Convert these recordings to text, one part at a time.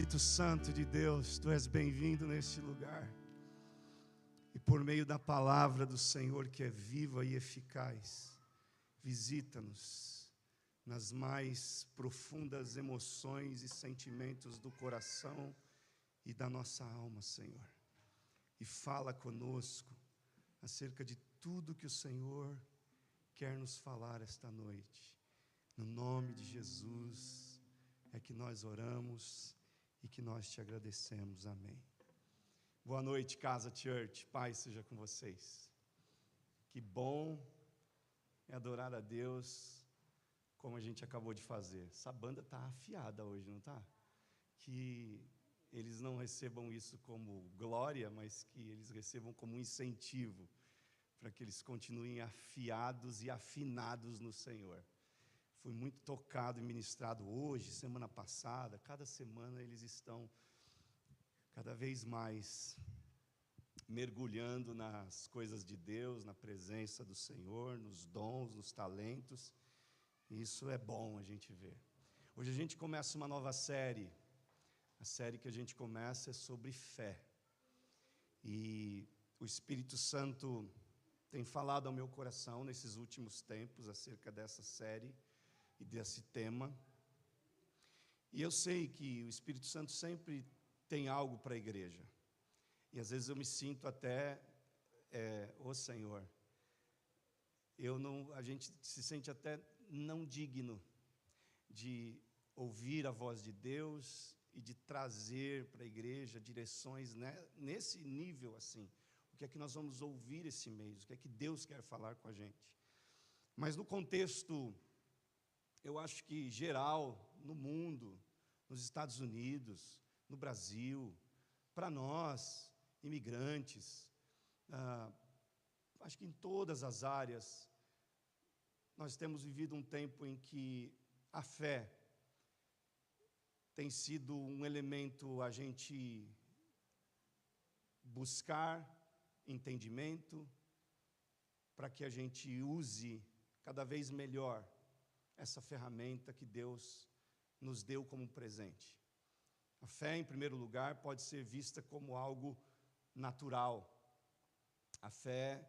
Espírito Santo de Deus, Tu és bem-vindo neste lugar. E por meio da palavra do Senhor, que é viva e eficaz, visita-nos nas mais profundas emoções e sentimentos do coração e da nossa alma, Senhor. E fala conosco acerca de tudo que o Senhor quer nos falar esta noite. No nome de Jesus é que nós oramos e que nós te agradecemos. Amém. Boa noite, Casa Church. Paz seja com vocês. Que bom é adorar a Deus como a gente acabou de fazer. Essa banda está afiada hoje, não está? Que eles não recebam isso como glória, mas que eles recebam como um incentivo para que eles continuem afiados e afinados no Senhor. Fui muito tocado e ministrado hoje, semana passada. Cada semana eles estão cada vez mais mergulhando nas coisas de Deus, na presença do Senhor, nos dons, nos talentos. Isso é bom a gente ver. Hoje a gente começa uma nova série. A série que a gente começa é sobre fé. E o Espírito Santo tem falado ao meu coração nesses últimos tempos acerca dessa série e desse tema. E eu sei que o Espírito Santo sempre tem algo para a igreja. E às vezes eu me sinto até, Senhor, a gente se sente até não digno de ouvir a voz de Deus e de trazer para a igreja direções, né, nesse nível assim. O que é que nós vamos ouvir esse mês? O que é que Deus quer falar com a gente? Mas no contexto, eu acho que geral, no mundo, nos Estados Unidos, no Brasil, para nós, imigrantes, acho que em todas as áreas, nós temos vivido um tempo em que a fé tem sido um elemento a gente buscar entendimento, para que a gente use cada vez melhor essa ferramenta que Deus nos deu como presente. A fé, em primeiro lugar, pode ser vista como algo natural. A fé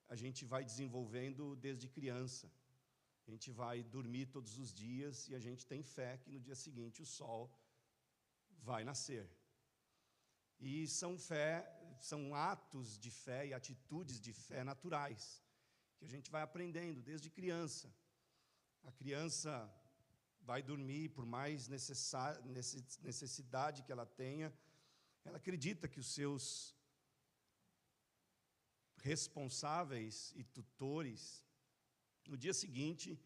a gente vai desenvolvendo desde criança. A gente vai dormir todos os dias e a gente tem fé que no dia seguinte o sol vai nascer. E são atos de fé e atitudes de fé naturais, que a gente vai aprendendo desde criança. A criança vai dormir, por mais necessidade que ela tenha, ela acredita que os seus responsáveis e tutores, no dia seguinte,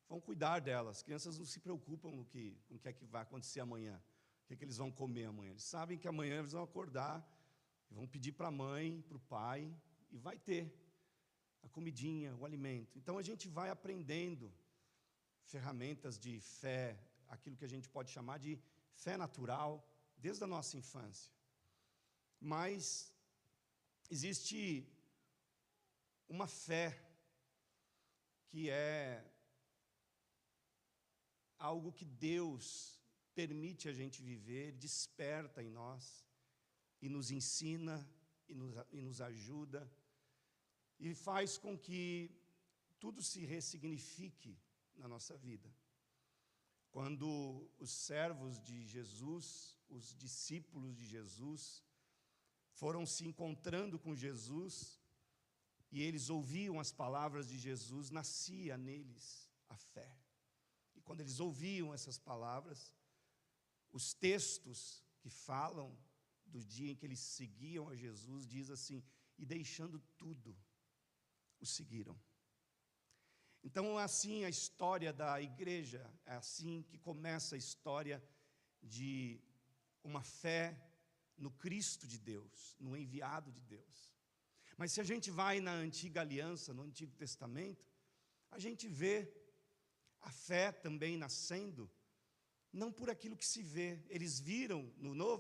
vão cuidar delas. As crianças não se preocupam com o que é que vai acontecer amanhã, o que é que eles vão comer amanhã. Eles sabem que amanhã eles vão acordar, e vão pedir para a mãe, para o pai, e vai ter a comidinha, o alimento. Então a gente vai aprendendo ferramentas de fé, aquilo que a gente pode chamar de fé natural, desde a nossa infância. Mas existe uma fé que é algo que Deus permite a gente viver, desperta em nós, e nos ensina, e nos ajuda, e faz com que tudo se ressignifique na nossa vida. Quando os servos de Jesus, os discípulos de Jesus, foram se encontrando com Jesus, e eles ouviam as palavras de Jesus, nascia neles a fé. E quando eles ouviam essas palavras, os textos que falam do dia em que eles seguiam a Jesus, diz assim: e deixando tudo, o seguiram. Então, assim a história da igreja, é assim que começa a história de uma fé no Cristo de Deus, no enviado de Deus. Mas se a gente vai na antiga aliança, no Antigo Testamento, a gente vê a fé também nascendo, não por aquilo que se vê. Eles viram,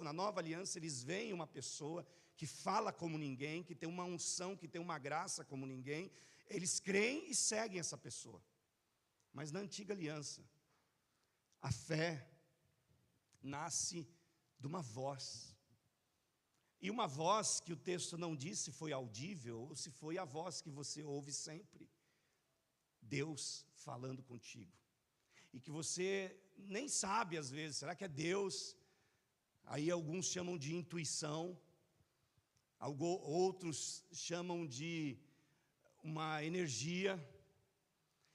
na nova aliança, eles veem uma pessoa que fala como ninguém, que tem uma unção, que tem uma graça como ninguém. Eles creem e seguem essa pessoa. Mas na antiga aliança, a fé nasce de uma voz. E uma voz que o texto não diz se foi audível ou se foi a voz que você ouve sempre. Deus falando contigo. E que você nem sabe às vezes, será que é Deus? Aí alguns chamam de intuição, outros chamam de uma energia.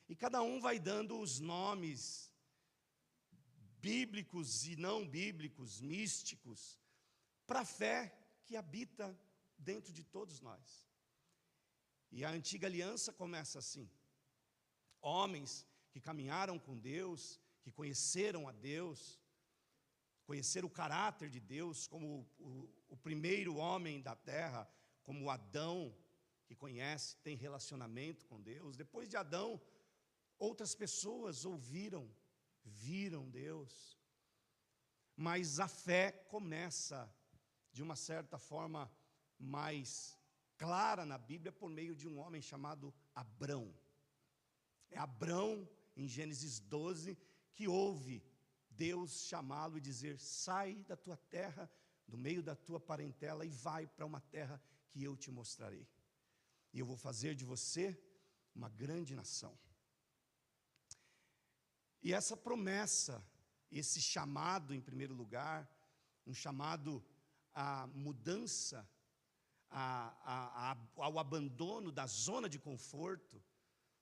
E cada um vai dando os nomes bíblicos e não bíblicos, místicos, para a fé que habita dentro de todos nós. E a antiga aliança começa assim. Homens que caminharam com Deus, que conheceram a Deus, conheceram o caráter de Deus, como o primeiro homem da terra, como Adão, que conhece, tem relacionamento com Deus. Depois de Adão, outras pessoas ouviram, viram Deus. Mas a fé começa de uma certa forma mais clara na Bíblia por meio de um homem chamado Abrão. É Abrão, em Gênesis 12, que ouve Deus chamá-lo e dizer: sai da tua terra, do meio da tua parentela e vai para uma terra que eu te mostrarei. E eu vou fazer de você uma grande nação. E essa promessa, esse chamado em primeiro lugar, um chamado à mudança, ao abandono da zona de conforto,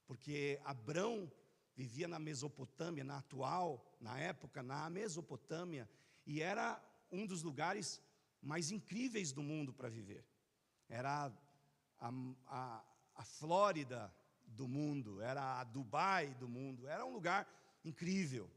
porque Abrão vivia na Mesopotâmia, na época, na Mesopotâmia, e era um dos lugares mais incríveis do mundo para viver. Era a Flórida do mundo, era a Dubai do mundo, era um lugar incrível,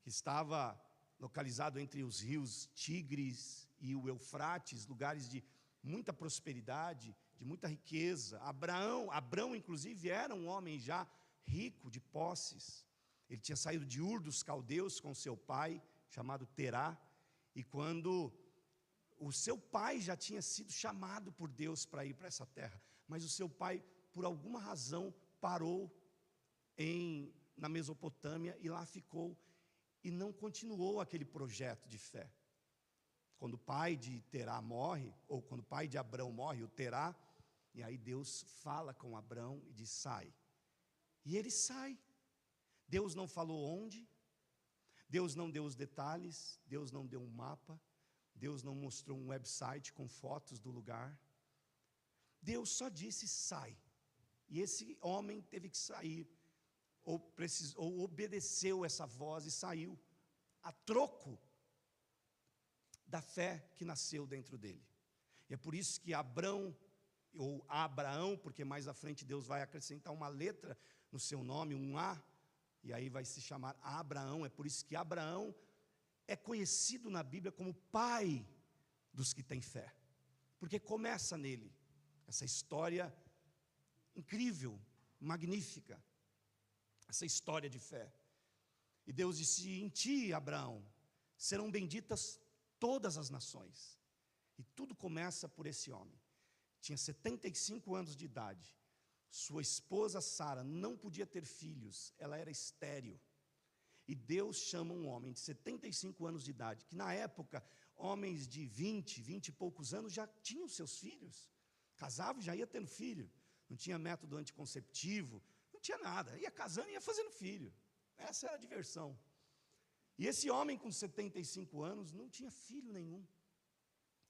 que estava localizado entre os rios Tigres e o Eufrates, lugares de muita prosperidade, de muita riqueza. Abrão, inclusive, era um homem já rico de posses. Ele tinha saído de Ur dos Caldeus com seu pai, chamado Terá, e quando o seu pai já tinha sido chamado por Deus para ir para essa terra, mas o seu pai, por alguma razão, parou na Mesopotâmia e lá ficou, e não continuou aquele projeto de fé. Quando o pai de Terá morre, ou quando o pai de Abrão morre, o Terá, e aí Deus fala com Abrão e diz: sai. E ele sai. Deus não falou onde, Deus não deu os detalhes, Deus não deu um mapa, Deus não mostrou um website com fotos do lugar. Deus só disse: sai. E esse homem teve que sair, ou obedeceu essa voz e saiu, a troco da fé que nasceu dentro dele. E é por isso que Abrão, ou Abraão, porque mais à frente Deus vai acrescentar uma letra no seu nome, um A, e aí vai se chamar Abraão. É por isso que Abraão é conhecido na Bíblia como pai dos que têm fé, porque começa nele essa história incrível, magnífica, essa história de fé. E Deus disse: em ti, Abraão, serão benditas todas as nações. E tudo começa por esse homem. Tinha 75 anos de idade. Sua esposa Sara não podia ter filhos, ela era estéril. E Deus chama um homem de 75 anos de idade, que na época, homens de 20 e poucos anos já tinham seus filhos. Casavam e já ia tendo filho. Não tinha método anticonceptivo, não tinha nada. Ia casando e ia fazendo filho. Essa era a diversão. E esse homem com 75 anos não tinha filho nenhum.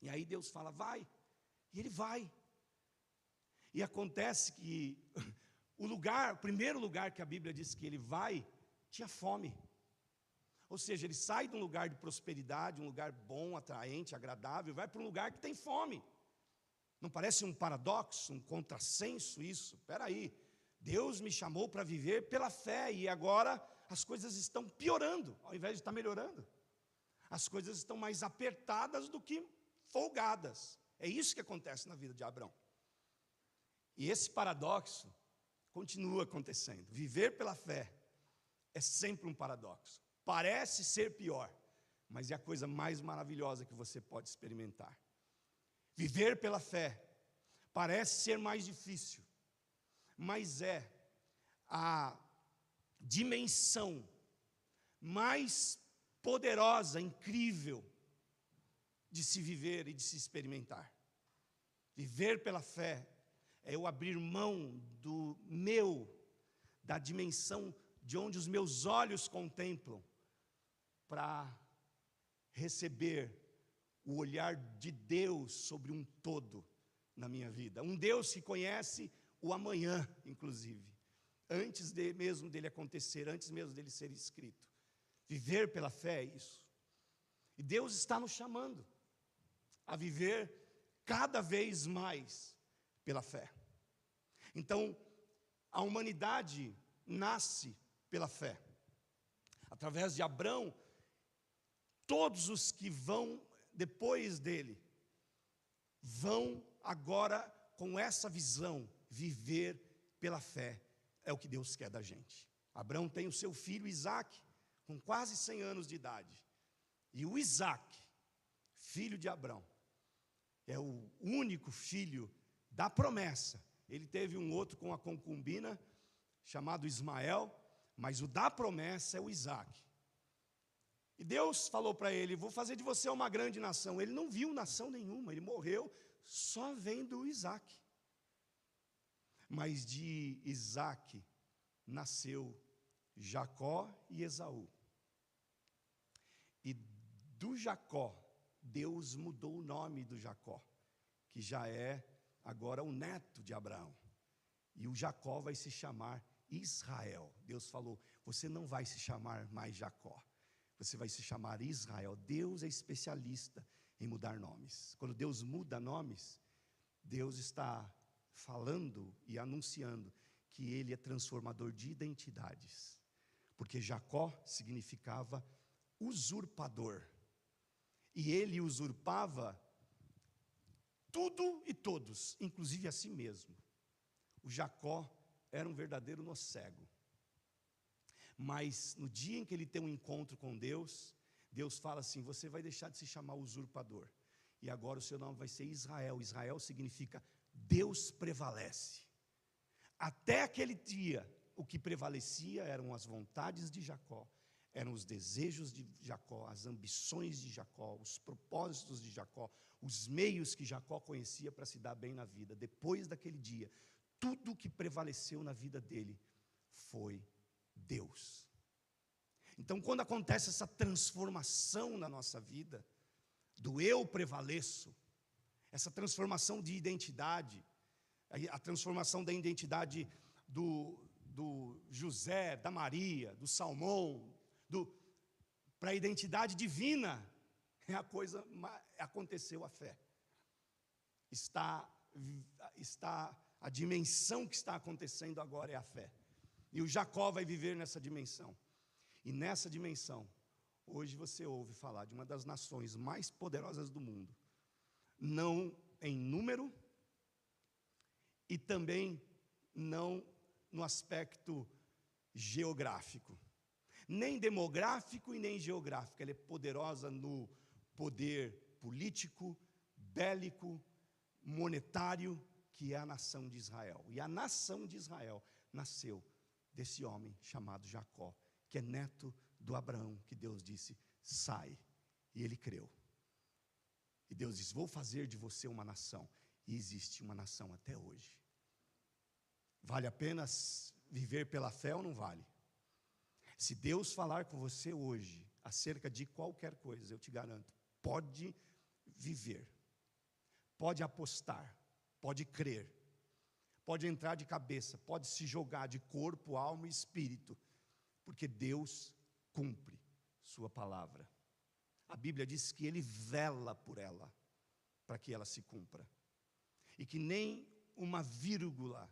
E aí Deus fala: vai. E ele vai. E acontece que o primeiro lugar que a Bíblia diz que ele vai, tinha fome. Ou seja, ele sai de um lugar de prosperidade, um lugar bom, atraente, agradável, vai para um lugar que tem fome. Não parece um paradoxo, um contrassenso isso? Espera aí, Deus me chamou para viver pela fé e agora as coisas estão piorando, ao invés de estar melhorando. As coisas estão mais apertadas do que folgadas. É isso que acontece na vida de Abrão. E esse paradoxo continua acontecendo. Viver pela fé é sempre um paradoxo. Parece ser pior, mas é a coisa mais maravilhosa que você pode experimentar. Viver pela fé parece ser mais difícil, mas é a dimensão mais poderosa, incrível, de se viver e de se experimentar. Viver pela fé é eu abrir mão da dimensão de onde os meus olhos contemplam, para receber o olhar de Deus sobre um todo na minha vida. Um Deus que conhece o amanhã, inclusive, antes mesmo dele acontecer, antes mesmo dele ser escrito. Viver pela fé é isso. E Deus está nos chamando a viver cada vez mais pela fé. Então, a humanidade nasce pela fé. Através de Abrão, todos os que vão depois dele, vão agora com essa visão, viver pela fé. É o que Deus quer da gente. Abrão tem o seu filho Isaque, com quase 100 anos de idade. E o Isaque, filho de Abrão, é o único filho da promessa. Ele teve um outro com a concubina, chamado Ismael, mas o da promessa é o Isaque. E Deus falou para ele: vou fazer de você uma grande nação. Ele não viu nação nenhuma, ele morreu só vendo o Isaque. Mas de Isaque nasceu Jacó e Esaú. E do Jacó, Deus mudou o nome do Jacó, que já é agora o neto de Abraão. E o Jacó vai se chamar Israel. Deus falou: você não vai se chamar mais Jacó, você vai se chamar Israel. Deus é especialista em mudar nomes. Quando Deus muda nomes, Deus está falando e anunciando que Ele é transformador de identidades. Porque Jacó significava usurpador. E ele usurpava tudo e todos, inclusive a si mesmo. O Jacó era um verdadeiro nocego. Mas no dia em que ele tem um encontro com Deus, Deus fala assim: você vai deixar de se chamar usurpador, e agora o seu nome vai ser Israel. Israel significa Deus prevalece. Até aquele dia, o que prevalecia eram as vontades de Jacó, eram os desejos de Jacó, as ambições de Jacó, os propósitos de Jacó, os meios que Jacó conhecia para se dar bem na vida. Depois daquele dia, tudo o que prevaleceu na vida dele foi Deus. Então, quando acontece essa transformação na nossa vida, do eu prevaleço, essa transformação de identidade, a transformação da identidade do José, da Maria, do Salmão, para a identidade divina, aconteceu a fé. A dimensão que está acontecendo agora é a fé. E o Jacó vai viver nessa dimensão. E nessa dimensão, hoje você ouve falar de uma das nações mais poderosas do mundo, não em número e também não no aspecto geográfico, nem demográfico e nem geográfico. Ela é poderosa no poder político, bélico, monetário, que é a nação de Israel. E a nação de Israel nasceu desse homem chamado Jacó, que é neto do Abraão, que Deus disse: sai. E ele creu. E Deus disse: vou fazer de você uma nação. E existe uma nação até hoje. Vale a pena viver pela fé ou não vale? Se Deus falar com você hoje acerca de qualquer coisa, eu te garanto, pode viver, pode apostar, pode crer, pode entrar de cabeça, pode se jogar de corpo, alma e espírito, porque Deus cumpre sua palavra. A Bíblia diz que Ele vela por ela, para que ela se cumpra. E que nem uma vírgula,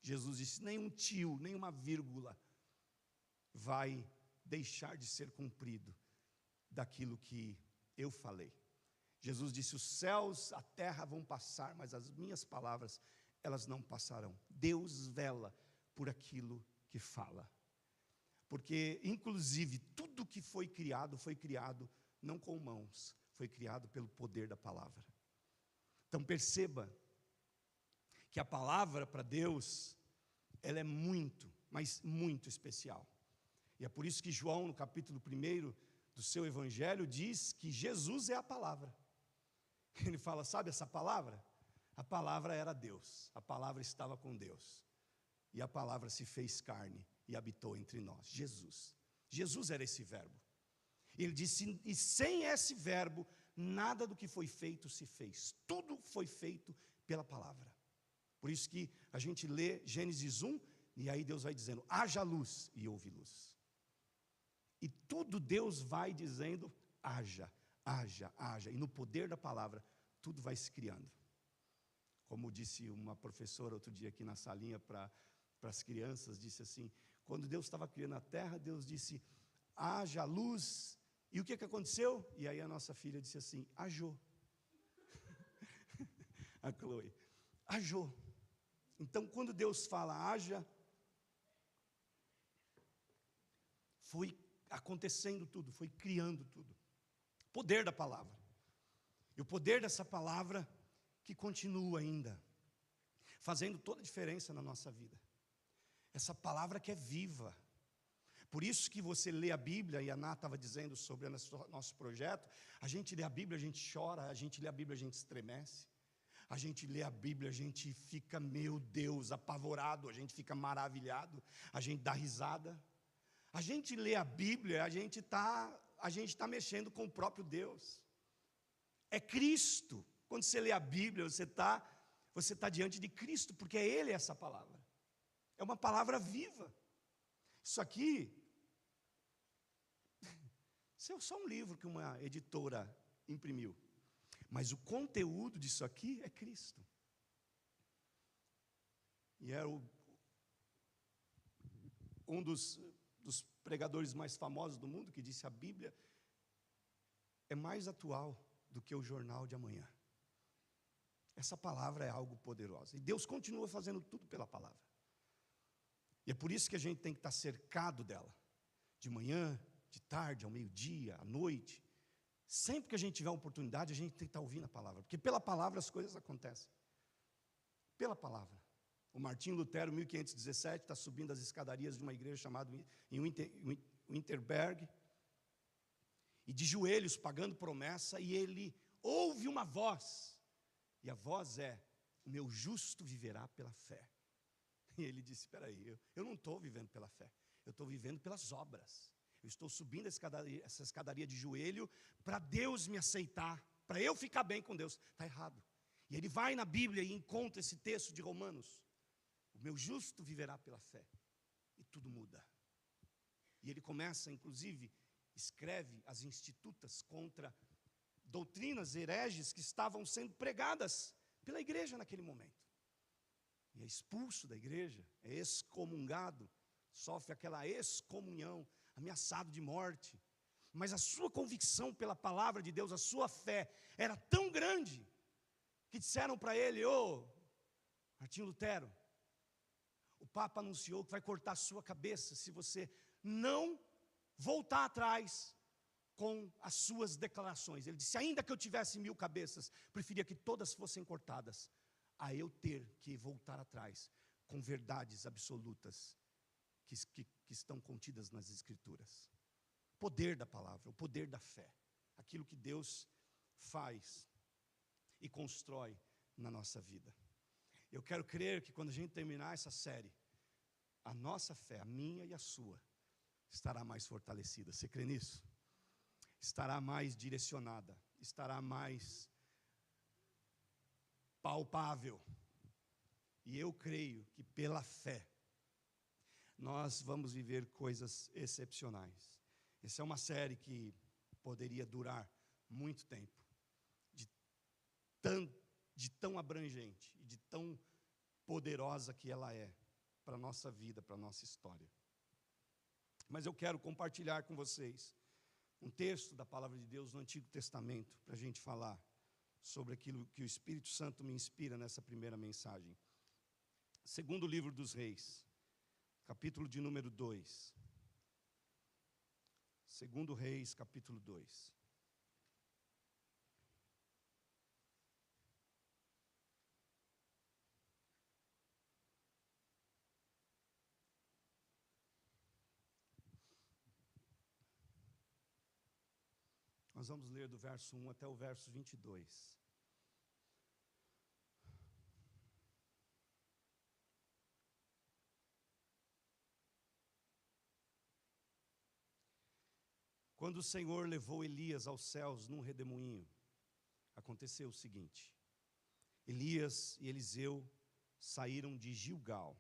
Jesus disse, nem um tio, nem uma vírgula, vai deixar de ser cumprido daquilo que eu falei. Jesus disse: os céus, a terra vão passar, mas as minhas palavras, elas não passarão. Deus vela por aquilo que fala. Porque, inclusive, tudo que foi criado não com mãos, foi criado pelo poder da palavra. Então perceba que a palavra para Deus, ela é muito, mas muito especial. E é por isso que João, no capítulo 1 do seu evangelho, diz que Jesus é a palavra. Ele fala, sabe essa palavra? A palavra era Deus, a palavra estava com Deus. E a palavra se fez carne e habitou entre nós, Jesus. Jesus era esse verbo. Ele disse, e sem esse verbo, nada do que foi feito se fez. Tudo foi feito pela palavra. Por isso que a gente lê Gênesis 1, e aí Deus vai dizendo, haja luz, e houve luz. E tudo Deus vai dizendo, haja, haja, haja. E no poder da palavra, tudo vai se criando. Como disse uma professora outro dia aqui na salinha para as crianças, disse assim, quando Deus estava criando a terra, Deus disse, haja luz. E o que aconteceu? E aí a nossa filha disse assim, hajou. A Chloe, hajou. Então quando Deus fala haja, foi acontecendo tudo, foi criando tudo. Poder da palavra. E o poder dessa palavra que continua ainda, fazendo toda a diferença na nossa vida. Essa palavra que é viva. Por isso que você lê a Bíblia, e a Ná estava dizendo sobre o nosso projeto, a gente lê a Bíblia, a gente chora, a gente lê a Bíblia, a gente estremece. A gente lê a Bíblia, a gente fica, meu Deus, apavorado, a gente fica maravilhado, a gente dá risada. A gente lê a Bíblia, a gente tá mexendo com o próprio Deus. É Cristo. Quando você lê a Bíblia, você tá diante de Cristo, porque é Ele essa palavra. É uma palavra viva. Isso aqui, isso é só um livro que uma editora imprimiu. Mas o conteúdo disso aqui é Cristo. E era um dos pregadores mais famosos do mundo que disse, a Bíblia é mais atual do que o jornal de amanhã. Essa palavra é algo poderoso. E Deus continua fazendo tudo pela palavra. E é por isso que a gente tem que estar cercado dela. De manhã, de tarde, ao meio-dia, à noite. Sempre que a gente tiver oportunidade, a gente tem que estar ouvindo a palavra. Porque pela palavra as coisas acontecem. Pela palavra. O Martim Lutero, 1517, está subindo as escadarias de uma igreja chamada em Wittenberg. E de joelhos, pagando promessa, e ele ouve uma voz. E a voz é, o meu justo viverá pela fé. E ele disse, espera aí, eu não estou vivendo pela fé, eu estou vivendo pelas obras. Eu estou subindo essa escadaria de joelho para Deus me aceitar, para eu ficar bem com Deus. Está errado. E ele vai na Bíblia e encontra esse texto de Romanos. O meu justo viverá pela fé. E tudo muda. E ele começa, inclusive, escreve as institutas contra doutrinas hereges que estavam sendo pregadas pela igreja naquele momento. E é expulso da igreja, é excomungado, sofre aquela excomunhão, ameaçado de morte. Mas a sua convicção pela palavra de Deus, a sua fé, era tão grande, que disseram para ele, Martim Lutero, o Papa anunciou que vai cortar a sua cabeça se você não voltar atrás com as suas declarações. Ele disse, ainda que eu tivesse 1000 cabeças, preferia que todas fossem cortadas, a eu ter que voltar atrás com verdades absolutas que estão contidas nas Escrituras. O poder da palavra, o poder da fé, aquilo que Deus faz e constrói na nossa vida. Eu quero crer que quando a gente terminar essa série, a nossa fé, a minha e a sua, estará mais fortalecida. Você crê nisso? Estará mais direcionada, estará mais palpável. E eu creio que pela fé, nós vamos viver coisas excepcionais. Essa é uma série que poderia durar muito tempo, de tão abrangente e de tão poderosa que ela é para a nossa vida, para a nossa história. Mas eu quero compartilhar com vocês um texto da palavra de Deus no Antigo Testamento, para a gente falar sobre aquilo que o Espírito Santo me inspira nessa primeira mensagem. Segundo livro dos Reis, capítulo de número 2. Segundo Reis, capítulo 2. Nós vamos ler do verso 1 até o verso 22. Quando o Senhor levou Elias aos céus num redemoinho, aconteceu o seguinte: Elias e Eliseu saíram de Gilgal,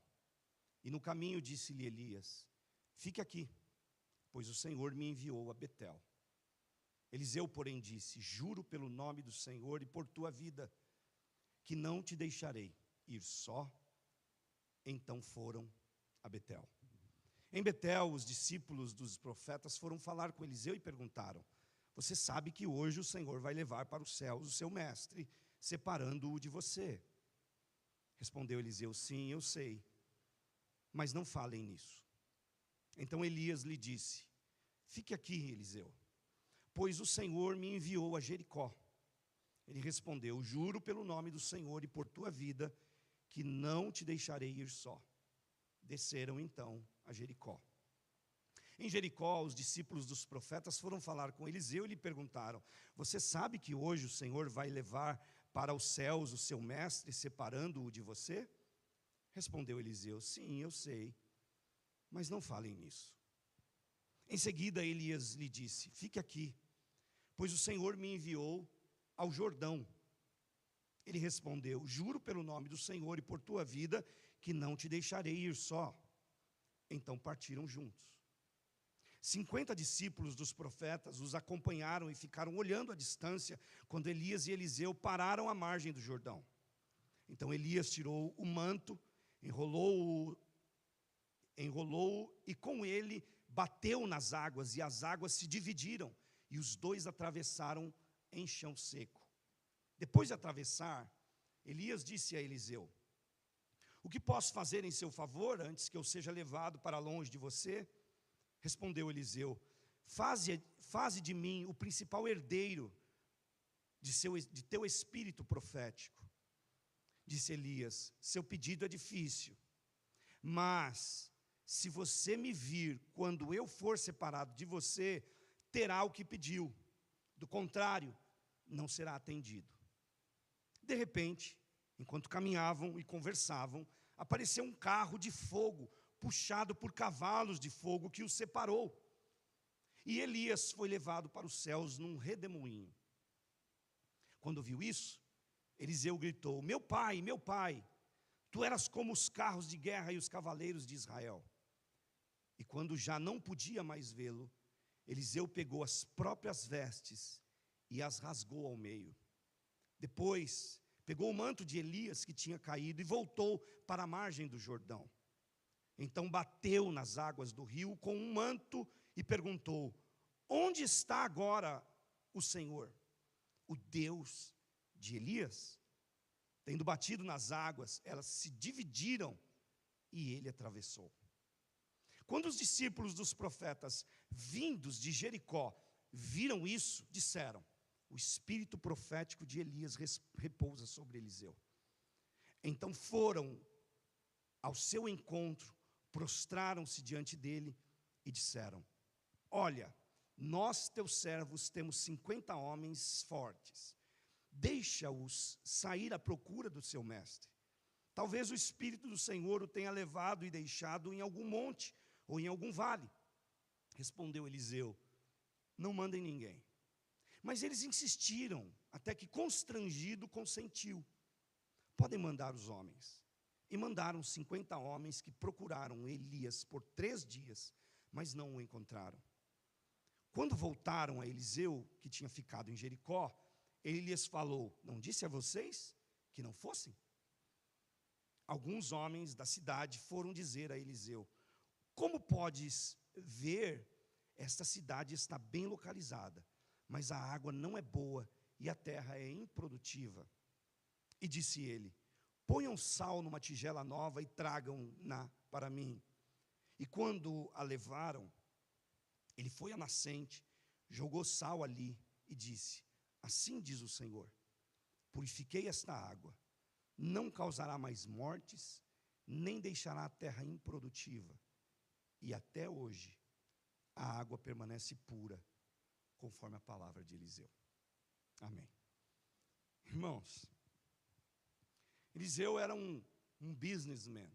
e no caminho disse-lhe Elias: fique aqui, pois o Senhor me enviou a Betel. Eliseu, porém, disse: juro pelo nome do Senhor e por tua vida, que não te deixarei ir só. Então foram a Betel. Em Betel, os discípulos dos profetas foram falar com Eliseu e perguntaram: você sabe que hoje o Senhor vai levar para os céus o seu mestre, separando-o de você? Respondeu Eliseu: sim, eu sei, mas não falem nisso. Então Elias lhe disse: fique aqui, Eliseu, pois o Senhor me enviou a Jericó. Ele respondeu: juro pelo nome do Senhor e por tua vida, que não te deixarei ir só. Desceram então a Jericó. Em Jericó, os discípulos dos profetas foram falar com Eliseu e lhe perguntaram: você sabe que hoje o Senhor vai levar para os céus o seu mestre, separando-o de você? Respondeu Eliseu: sim, eu sei, mas não falem nisso. Em seguida, Elias lhe disse: fique aqui, pois o Senhor me enviou ao Jordão. Ele respondeu: juro pelo nome do Senhor e por tua vida, que não te deixarei ir só. Então partiram juntos. 50 discípulos dos profetas os acompanharam e ficaram olhando à distância, quando Elias e Eliseu pararam à margem do Jordão. Então Elias tirou o manto, enrolou-o e com ele bateu nas águas, e as águas se dividiram, e os dois atravessaram em chão seco. Depois de atravessar, Elias disse a Eliseu: o que posso fazer em seu favor, antes que eu seja levado para longe de você? Respondeu Eliseu: faze de mim o principal herdeiro de teu espírito profético. Disse Elias: seu pedido é difícil, mas se você me vir quando eu for separado de você, terá o que pediu. Do contrário, não será atendido. De repente, enquanto caminhavam e conversavam, apareceu um carro de fogo, puxado por cavalos de fogo, que os separou. E Elias foi levado para os céus num redemoinho. Quando viu isso, Eliseu gritou: meu pai, tu eras como os carros de guerra e os cavaleiros de Israel. E quando já não podia mais vê-lo, Eliseu pegou as próprias vestes e as rasgou ao meio. Depois, pegou o manto de Elias que tinha caído e voltou para a margem do Jordão. Então bateu nas águas do rio com um manto e perguntou: onde está agora o Senhor, o Deus de Elias? Tendo batido nas águas, elas se dividiram e ele atravessou. Quando os discípulos dos profetas, vindos de Jericó, viram isso, disseram: o espírito profético de Elias repousa sobre Eliseu. Então foram ao seu encontro, prostraram-se diante dele e disseram: olha, nós teus servos temos 50 homens fortes, deixa-os sair à procura do seu mestre. Talvez o Espírito do Senhor o tenha levado e deixado em algum monte ou em algum vale. Respondeu Eliseu: não mandem ninguém. Mas eles insistiram, até que constrangido consentiu: podem mandar os homens. E mandaram 50 homens, que procuraram Elias por 3 dias, mas não o encontraram. Quando voltaram a Eliseu, que tinha ficado em Jericó, ele lhes falou: não disse a vocês que não fossem? Alguns homens da cidade foram dizer a Eliseu: como podes ver, esta cidade está bem localizada, mas a água não é boa e a terra é improdutiva. E disse ele: ponham sal numa tigela nova e tragam-na para mim. E quando a levaram, ele foi à nascente, jogou sal ali e disse: assim diz o Senhor, purifiquei esta água, não causará mais mortes, nem deixará a terra improdutiva. E até hoje, a água permanece pura, conforme a palavra de Eliseu. Amém. Irmãos, Eliseu era um businessman,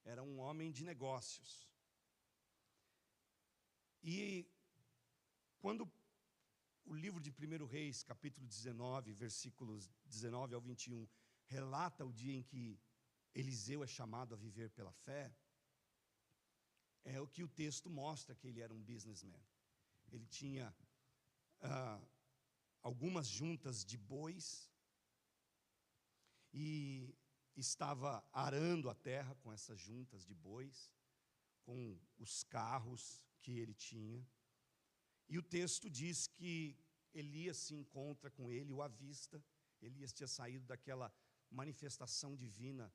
era um homem de negócios. E quando o livro de 1 Reis, capítulo 19, versículos 19 ao 21, relata o dia em que Eliseu é chamado a viver pela fé, é o que o texto mostra, que ele era um businessman. Ele tinha algumas juntas de bois e estava arando a terra com essas juntas de bois, com os carros que ele tinha. E o texto diz que Elias se encontra com ele, o avista. Elias tinha saído daquela manifestação divina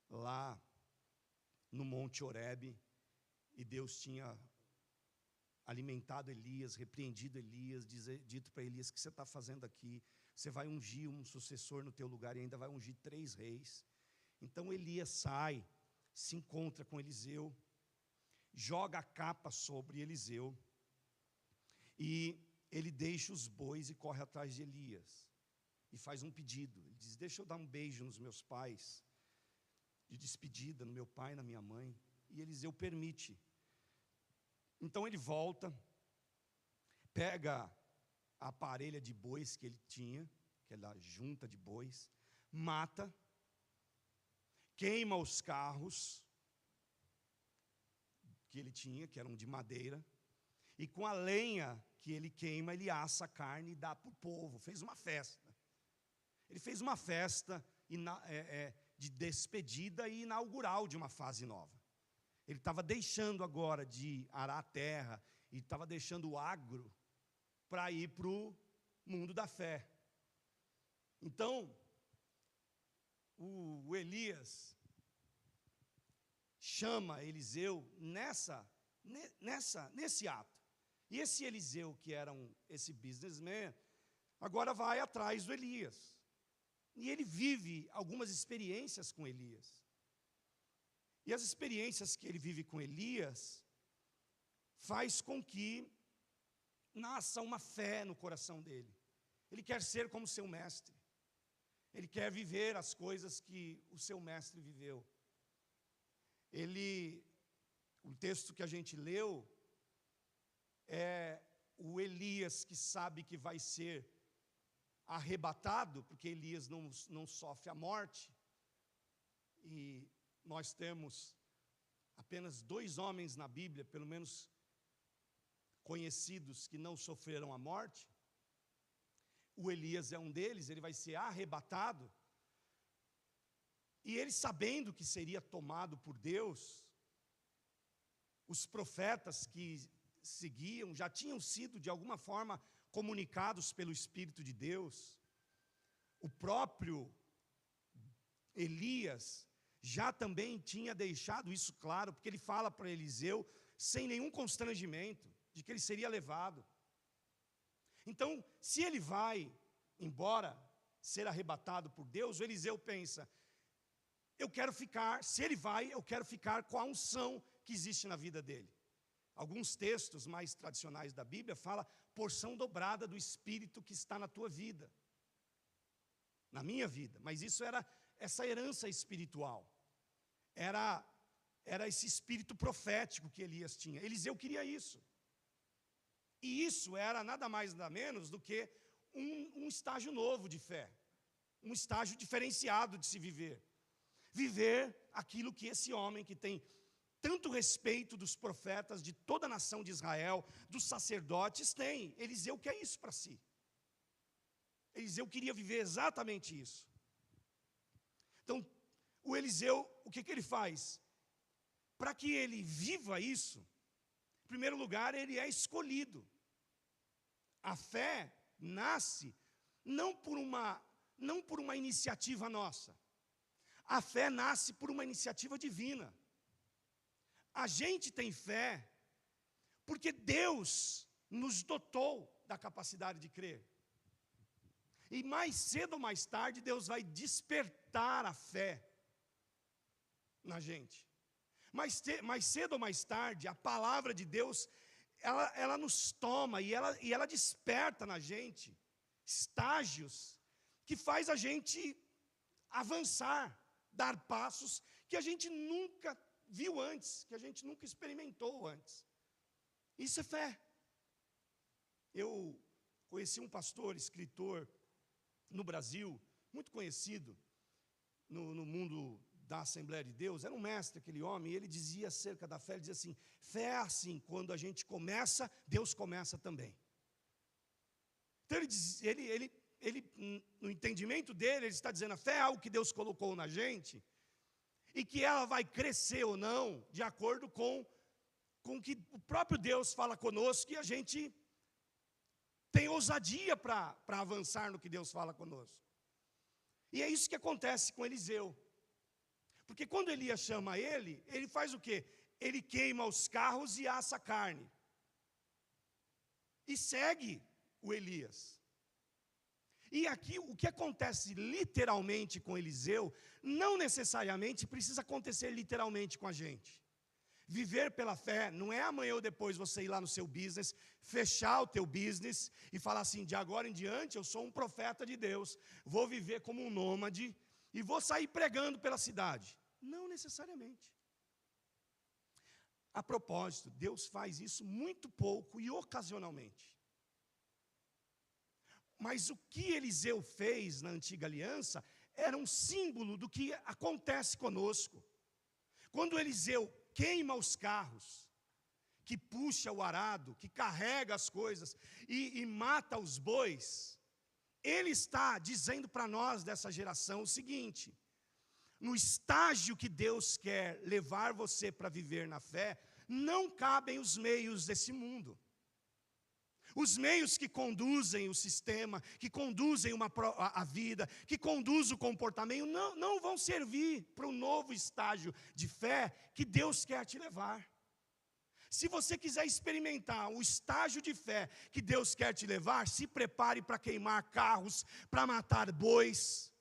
lá no Monte Horebe, e Deus tinha alimentado Elias, repreendido Elias, dito para Elias: o que você está fazendo aqui? Você vai ungir um sucessor no teu lugar e ainda vai ungir 3 reis. Então Elias sai, se encontra com Eliseu, joga a capa sobre Eliseu, e ele deixa os bois e corre atrás de Elias, e faz um pedido. Ele diz: deixa eu dar um beijo nos meus pais, de despedida, no meu pai e na minha mãe. E Eliseu permite. Então ele volta, pega a parelha de bois que ele tinha, aquela junta de bois, mata, queima os carros que ele tinha, que eram de madeira, e com a lenha que ele queima, ele assa a carne e dá para o povo. Fez uma festa. Ele fez uma festa de despedida e inaugural de uma fase nova. Ele estava deixando agora de arar a terra, e estava deixando o agro para ir para o mundo da fé. Então, o Elias chama Eliseu nesse ato. E esse Eliseu, que era esse businessman, agora vai atrás do Elias. E ele vive algumas experiências com Elias. E as experiências que ele vive com Elias faz com que nasça uma fé no coração dele. Ele quer ser como seu mestre. Ele quer viver as coisas que o seu mestre viveu. O texto que a gente leu é o Elias que sabe que vai ser arrebatado, porque Elias não sofre a morte. E nós temos apenas 2 homens na Bíblia, pelo menos conhecidos, que não sofreram a morte. O Elias é um deles. Ele vai ser arrebatado. E ele, sabendo que seria tomado por Deus, os profetas que seguiam já tinham sido de alguma forma comunicados pelo Espírito de Deus. O próprio Elias já também tinha deixado isso claro, porque ele fala para Eliseu sem nenhum constrangimento de que ele seria levado. Então, se ele vai embora ser arrebatado por Deus, o Eliseu pensa: eu quero ficar, se ele vai, eu quero ficar com a unção que existe na vida dele. Alguns textos mais tradicionais da Bíblia falam porção dobrada do Espírito que está na tua vida, na minha vida. Mas isso era essa herança espiritual, era esse espírito profético que Elias tinha. Eliseu queria isso. E isso era nada mais nada menos do que um estágio novo de fé, um estágio diferenciado de se viver. Viver aquilo que esse homem que tem tanto respeito dos profetas, de toda a nação de Israel, dos sacerdotes, tem. Eliseu quer isso para si. Eliseu queria viver exatamente isso. Então, o Eliseu, o que ele faz? Para que ele viva isso, em primeiro lugar, ele é escolhido. A fé nasce não por uma iniciativa nossa. A fé nasce por uma iniciativa divina. A gente tem fé porque Deus nos dotou da capacidade de crer. E mais cedo ou mais tarde, Deus vai despertar a fé na gente. Mais cedo ou mais tarde, a palavra de Deus, ela nos toma e ela desperta na gente estágios que faz a gente avançar, dar passos que a gente nunca viu antes, que a gente nunca experimentou antes. Isso é fé. Eu conheci um pastor, escritor, no Brasil, muito conhecido no mundo da Assembleia de Deus. Era um mestre aquele homem, e ele dizia acerca da fé, ele dizia assim: fé é assim, quando a gente começa, Deus começa também. Então no entendimento dele, ele está dizendo, a fé é algo que Deus colocou na gente, e que ela vai crescer ou não, de acordo com o que o próprio Deus fala conosco, e a gente tem ousadia para avançar no que Deus fala conosco. E é isso que acontece com Eliseu. Porque quando Elias chama ele faz o quê? Ele queima os carros e assa a carne. E segue o Elias. E aqui o que acontece literalmente com Eliseu, não necessariamente precisa acontecer literalmente com a gente. Viver pela fé não é amanhã ou depois você ir lá no seu business, fechar o teu business e falar assim, de agora em diante eu sou um profeta de Deus, vou viver como um nômade e vou sair pregando pela cidade. Não necessariamente. A propósito, Deus faz isso muito pouco e ocasionalmente. Mas o que Eliseu fez na antiga aliança era um símbolo do que acontece conosco. Quando Eliseu queima os carros, que puxa o arado, que carrega as coisas e mata os bois, ele está dizendo para nós dessa geração o seguinte: no estágio que Deus quer levar você para viver na fé, não cabem os meios desse mundo. Os meios que conduzem o sistema, que conduzem a vida, que conduzem o comportamento, não vão servir para o novo estágio de fé que Deus quer te levar. Se você quiser experimentar o estágio de fé que Deus quer te levar, se prepare para queimar carros, para matar bois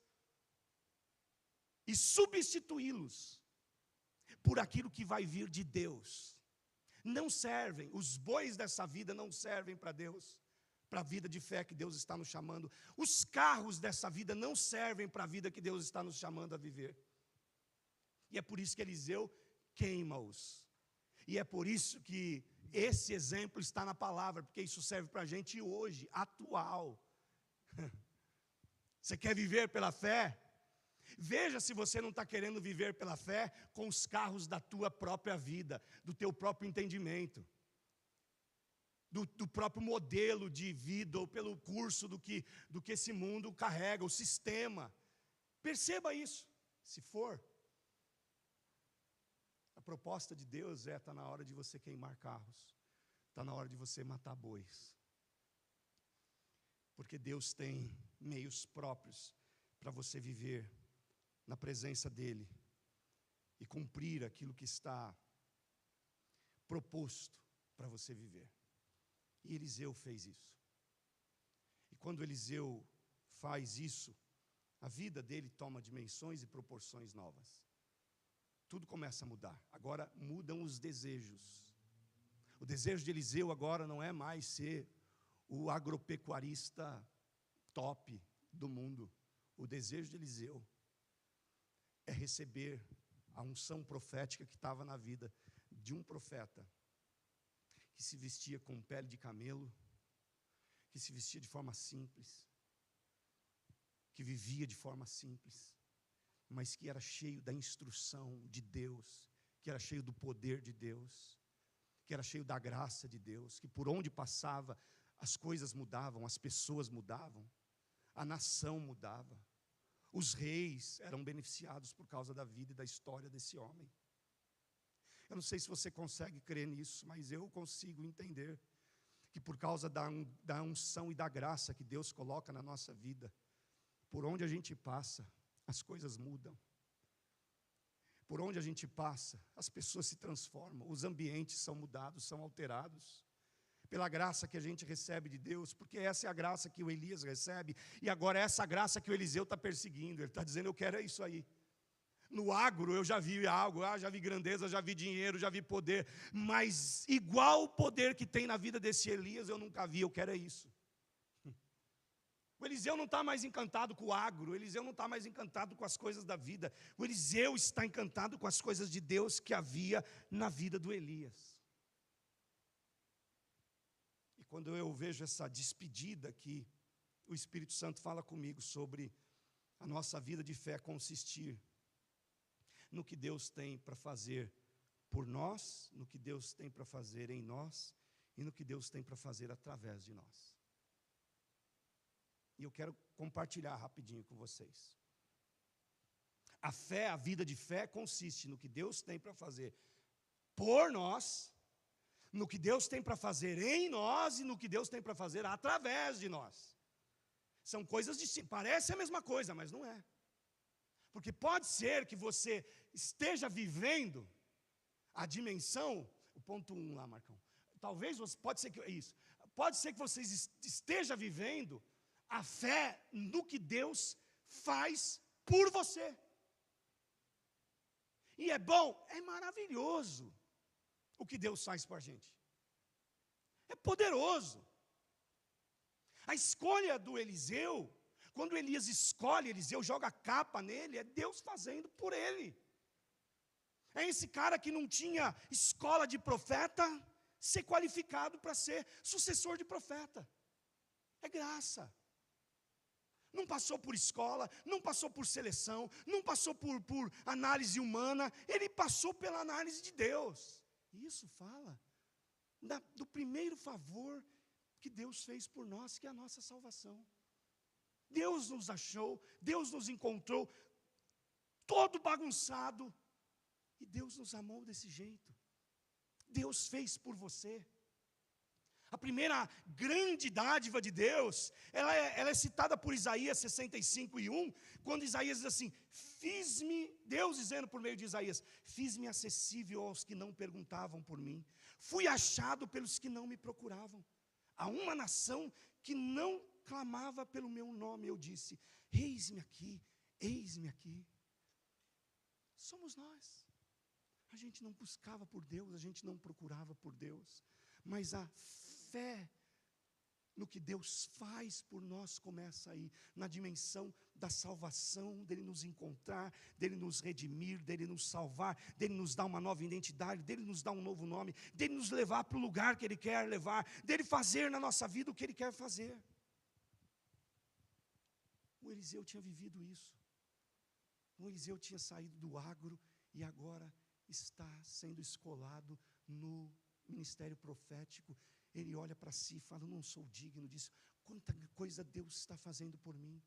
e substituí-los por aquilo que vai vir de Deus. Não servem, os bois dessa vida não servem para Deus, para a vida de fé que Deus está nos chamando. Os carros dessa vida não servem para a vida que Deus está nos chamando a viver. E é por isso que Eliseu queima-os. E é por isso que esse exemplo está na palavra, porque isso serve para a gente hoje, atual. Você quer viver pela fé? Veja se você não está querendo viver pela fé com os carros da tua própria vida, do teu próprio entendimento, do próprio modelo de vida, ou pelo curso do que esse mundo carrega, o sistema. Perceba isso. Se for, a proposta de Deus está na hora de você queimar carros, está na hora de você matar bois, porque Deus tem meios próprios para você viver na presença dEle e cumprir aquilo que está proposto para você viver. E Eliseu fez isso. E quando Eliseu faz isso, a vida dele toma dimensões e proporções novas. Tudo começa a mudar. Agora mudam os desejos. O desejo de Eliseu agora não é mais ser o agropecuarista top do mundo. O desejo de Eliseu é receber a unção profética que estava na vida de um profeta, que se vestia com pele de camelo, que se vestia de forma simples, que vivia de forma simples, mas que era cheio da instrução de Deus, que era cheio do poder de Deus, que era cheio da graça de Deus, que por onde passava as coisas mudavam, as pessoas mudavam, a nação mudava. Os reis eram beneficiados por causa da vida e da história desse homem. Eu não sei se você consegue crer nisso, mas eu consigo entender que por causa da unção e da graça que Deus coloca na nossa vida, por onde a gente passa, as coisas mudam. Por onde a gente passa, as pessoas se transformam, os ambientes são mudados, são alterados. Pela graça que a gente recebe de Deus, porque essa é a graça que o Elias recebe, e agora é essa graça que o Eliseu está perseguindo. Ele está dizendo, eu quero isso aí. No agro eu já vi algo, já vi grandeza, já vi dinheiro, já vi poder, mas igual o poder que tem na vida desse Elias eu nunca vi, eu quero é isso. O Eliseu não está mais encantado com o agro, o Eliseu não está mais encantado com as coisas da vida, o Eliseu está encantado com as coisas de Deus que havia na vida do Elias. quando eu vejo essa despedida aqui, o Espírito Santo fala comigo sobre a nossa vida de fé consistir no que Deus tem para fazer por nós, no que Deus tem para fazer em nós e no que Deus tem para fazer através de nós. E eu quero compartilhar rapidinho com vocês. A fé, a vida de fé consiste no que Deus tem para fazer por nós, no que Deus tem para fazer em nós e no que Deus tem para fazer através de nós. São coisas distintas, parece a mesma coisa, mas não é. Porque pode ser que você esteja vivendo a dimensão, o ponto 1 lá, Marcão. Talvez, pode ser que isso. Pode ser que você esteja vivendo a fé no que Deus faz por você. E é bom, é maravilhoso o que Deus faz por a gente. É poderoso. A escolha do Eliseu, quando Elias escolhe Eliseu, joga a capa nele, é Deus fazendo por ele. É esse cara que não tinha escola de profeta, ser qualificado para ser sucessor de profeta. É graça. Não passou por escola, não passou por seleção, não passou por análise humana, ele passou pela análise de Deus. E isso fala do primeiro favor que Deus fez por nós, que é a nossa salvação. Deus nos achou, Deus nos encontrou, todo bagunçado, e Deus nos amou desse jeito. Deus fez por você. A primeira grande dádiva de Deus, ela é citada por Isaías 65:1, quando Isaías diz assim: Deus dizendo por meio de Isaías, fiz-me acessível aos que não perguntavam por mim, fui achado pelos que não me procuravam. A uma nação que não clamava pelo meu nome, eu disse, eis-me aqui, eis-me aqui. Somos nós. A gente não buscava por Deus, a gente não procurava por Deus, mas a fé no que Deus faz por nós começa aí, na dimensão da salvação, dele nos encontrar, dele nos redimir, dele nos salvar, dele nos dar uma nova identidade, dele nos dar um novo nome, dele nos levar para o lugar que ele quer levar, dele fazer na nossa vida o que ele quer fazer. O Eliseu tinha vivido isso. O Eliseu tinha saído do agro e agora está sendo escolado no ministério profético. Ele olha para si e fala, não sou digno disso. Quanta coisa Deus está fazendo por mim.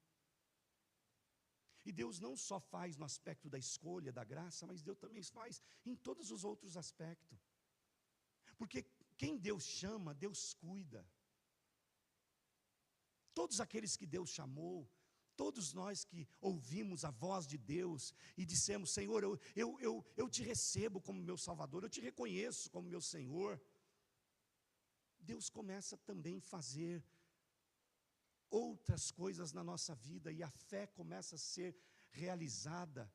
E Deus não só faz no aspecto da escolha, da graça, mas Deus também faz em todos os outros aspectos. Porque quem Deus chama, Deus cuida. Todos aqueles que Deus chamou, todos nós que ouvimos a voz de Deus e dissemos, Senhor, eu te recebo como meu Salvador, eu te reconheço como meu Senhor. Deus começa também a fazer outras coisas na nossa vida e a fé começa a ser realizada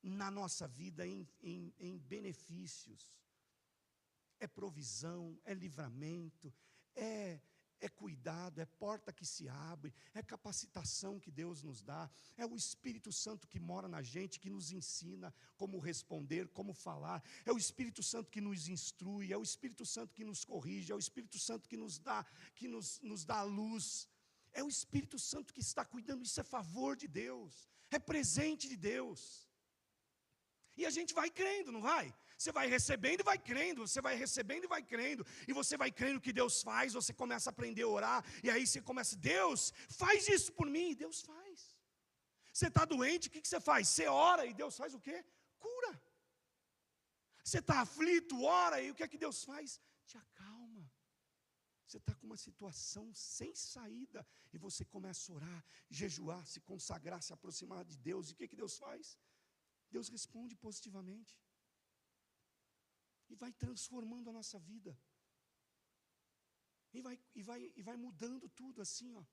na nossa vida em benefícios. É provisão, é livramento, é cuidado, é porta que se abre, é capacitação que Deus nos dá, é o Espírito Santo que mora na gente, que nos ensina como responder, como falar, é o Espírito Santo que nos instrui, é o Espírito Santo que nos corrige, é o Espírito Santo que nos dá a luz, é o Espírito Santo que está cuidando. Isso é favor de Deus, é presente de Deus. E a gente vai crendo, não vai? Você vai recebendo e vai crendo, você vai recebendo e vai crendo, e você vai crendo que Deus faz, você começa a aprender a orar, e aí você começa, Deus, faz isso por mim, e Deus faz. Você está doente, o que você faz? Você ora, e Deus faz o quê? Cura. Você está aflito, ora, e o que é que Deus faz? Te acalma. Você está com uma situação sem saída, e você começa a orar, jejuar, se consagrar, se aproximar de Deus, e o que é que Deus faz? Deus responde positivamente. E vai transformando a nossa vida. E vai mudando tudo assim, ó.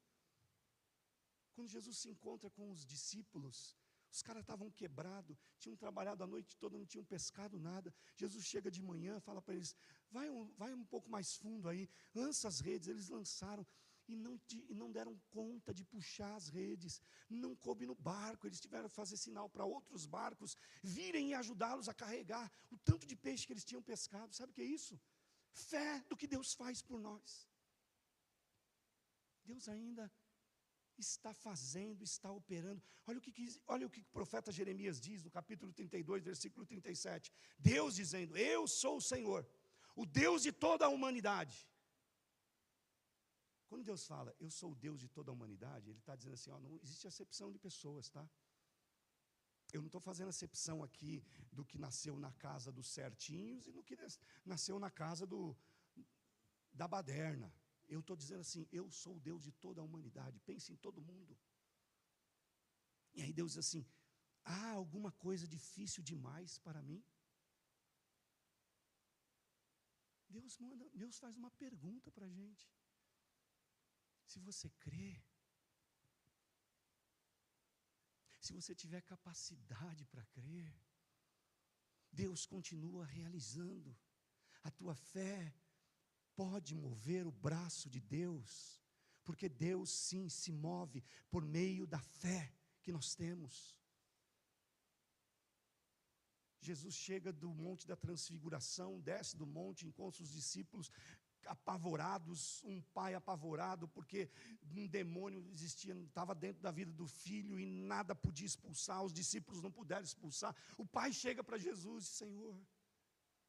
Quando Jesus se encontra com os discípulos, os caras estavam quebrados, tinham trabalhado a noite toda, não tinham pescado nada. Jesus chega de manhã, fala para eles, vai um pouco mais fundo aí, lança as redes. Eles lançaram e não deram conta de puxar as redes, não coube no barco, eles tiveram que fazer sinal para outros barcos virem e ajudá-los a carregar o tanto de peixe que eles tinham pescado. Sabe o que é isso? Fé do que Deus faz por nós. Deus ainda está fazendo, está operando. Olha o que o profeta Jeremias diz no capítulo 32, versículo 37. Deus dizendo: eu sou o Senhor, o Deus de toda a humanidade. Quando Deus fala, eu sou o Deus de toda a humanidade, Ele está dizendo assim, ó, não existe acepção de pessoas, tá? Eu não estou fazendo acepção aqui do que nasceu na casa dos certinhos e do que nasceu na casa da baderna. Eu estou dizendo assim, eu sou o Deus de toda a humanidade, pense em todo mundo. E aí Deus diz assim, há alguma coisa difícil demais para mim? Deus faz uma pergunta para a gente. Se você crê, se você tiver capacidade para crer, Deus continua realizando. A tua fé pode mover o braço de Deus, porque Deus sim se move por meio da fé que nós temos. Jesus chega do monte da transfiguração, desce do monte, encontra os discípulos apavorados, um pai apavorado, porque um demônio existia, estava dentro da vida do filho e nada podia expulsar, os discípulos não puderam expulsar. O pai chega para Jesus e diz, Senhor,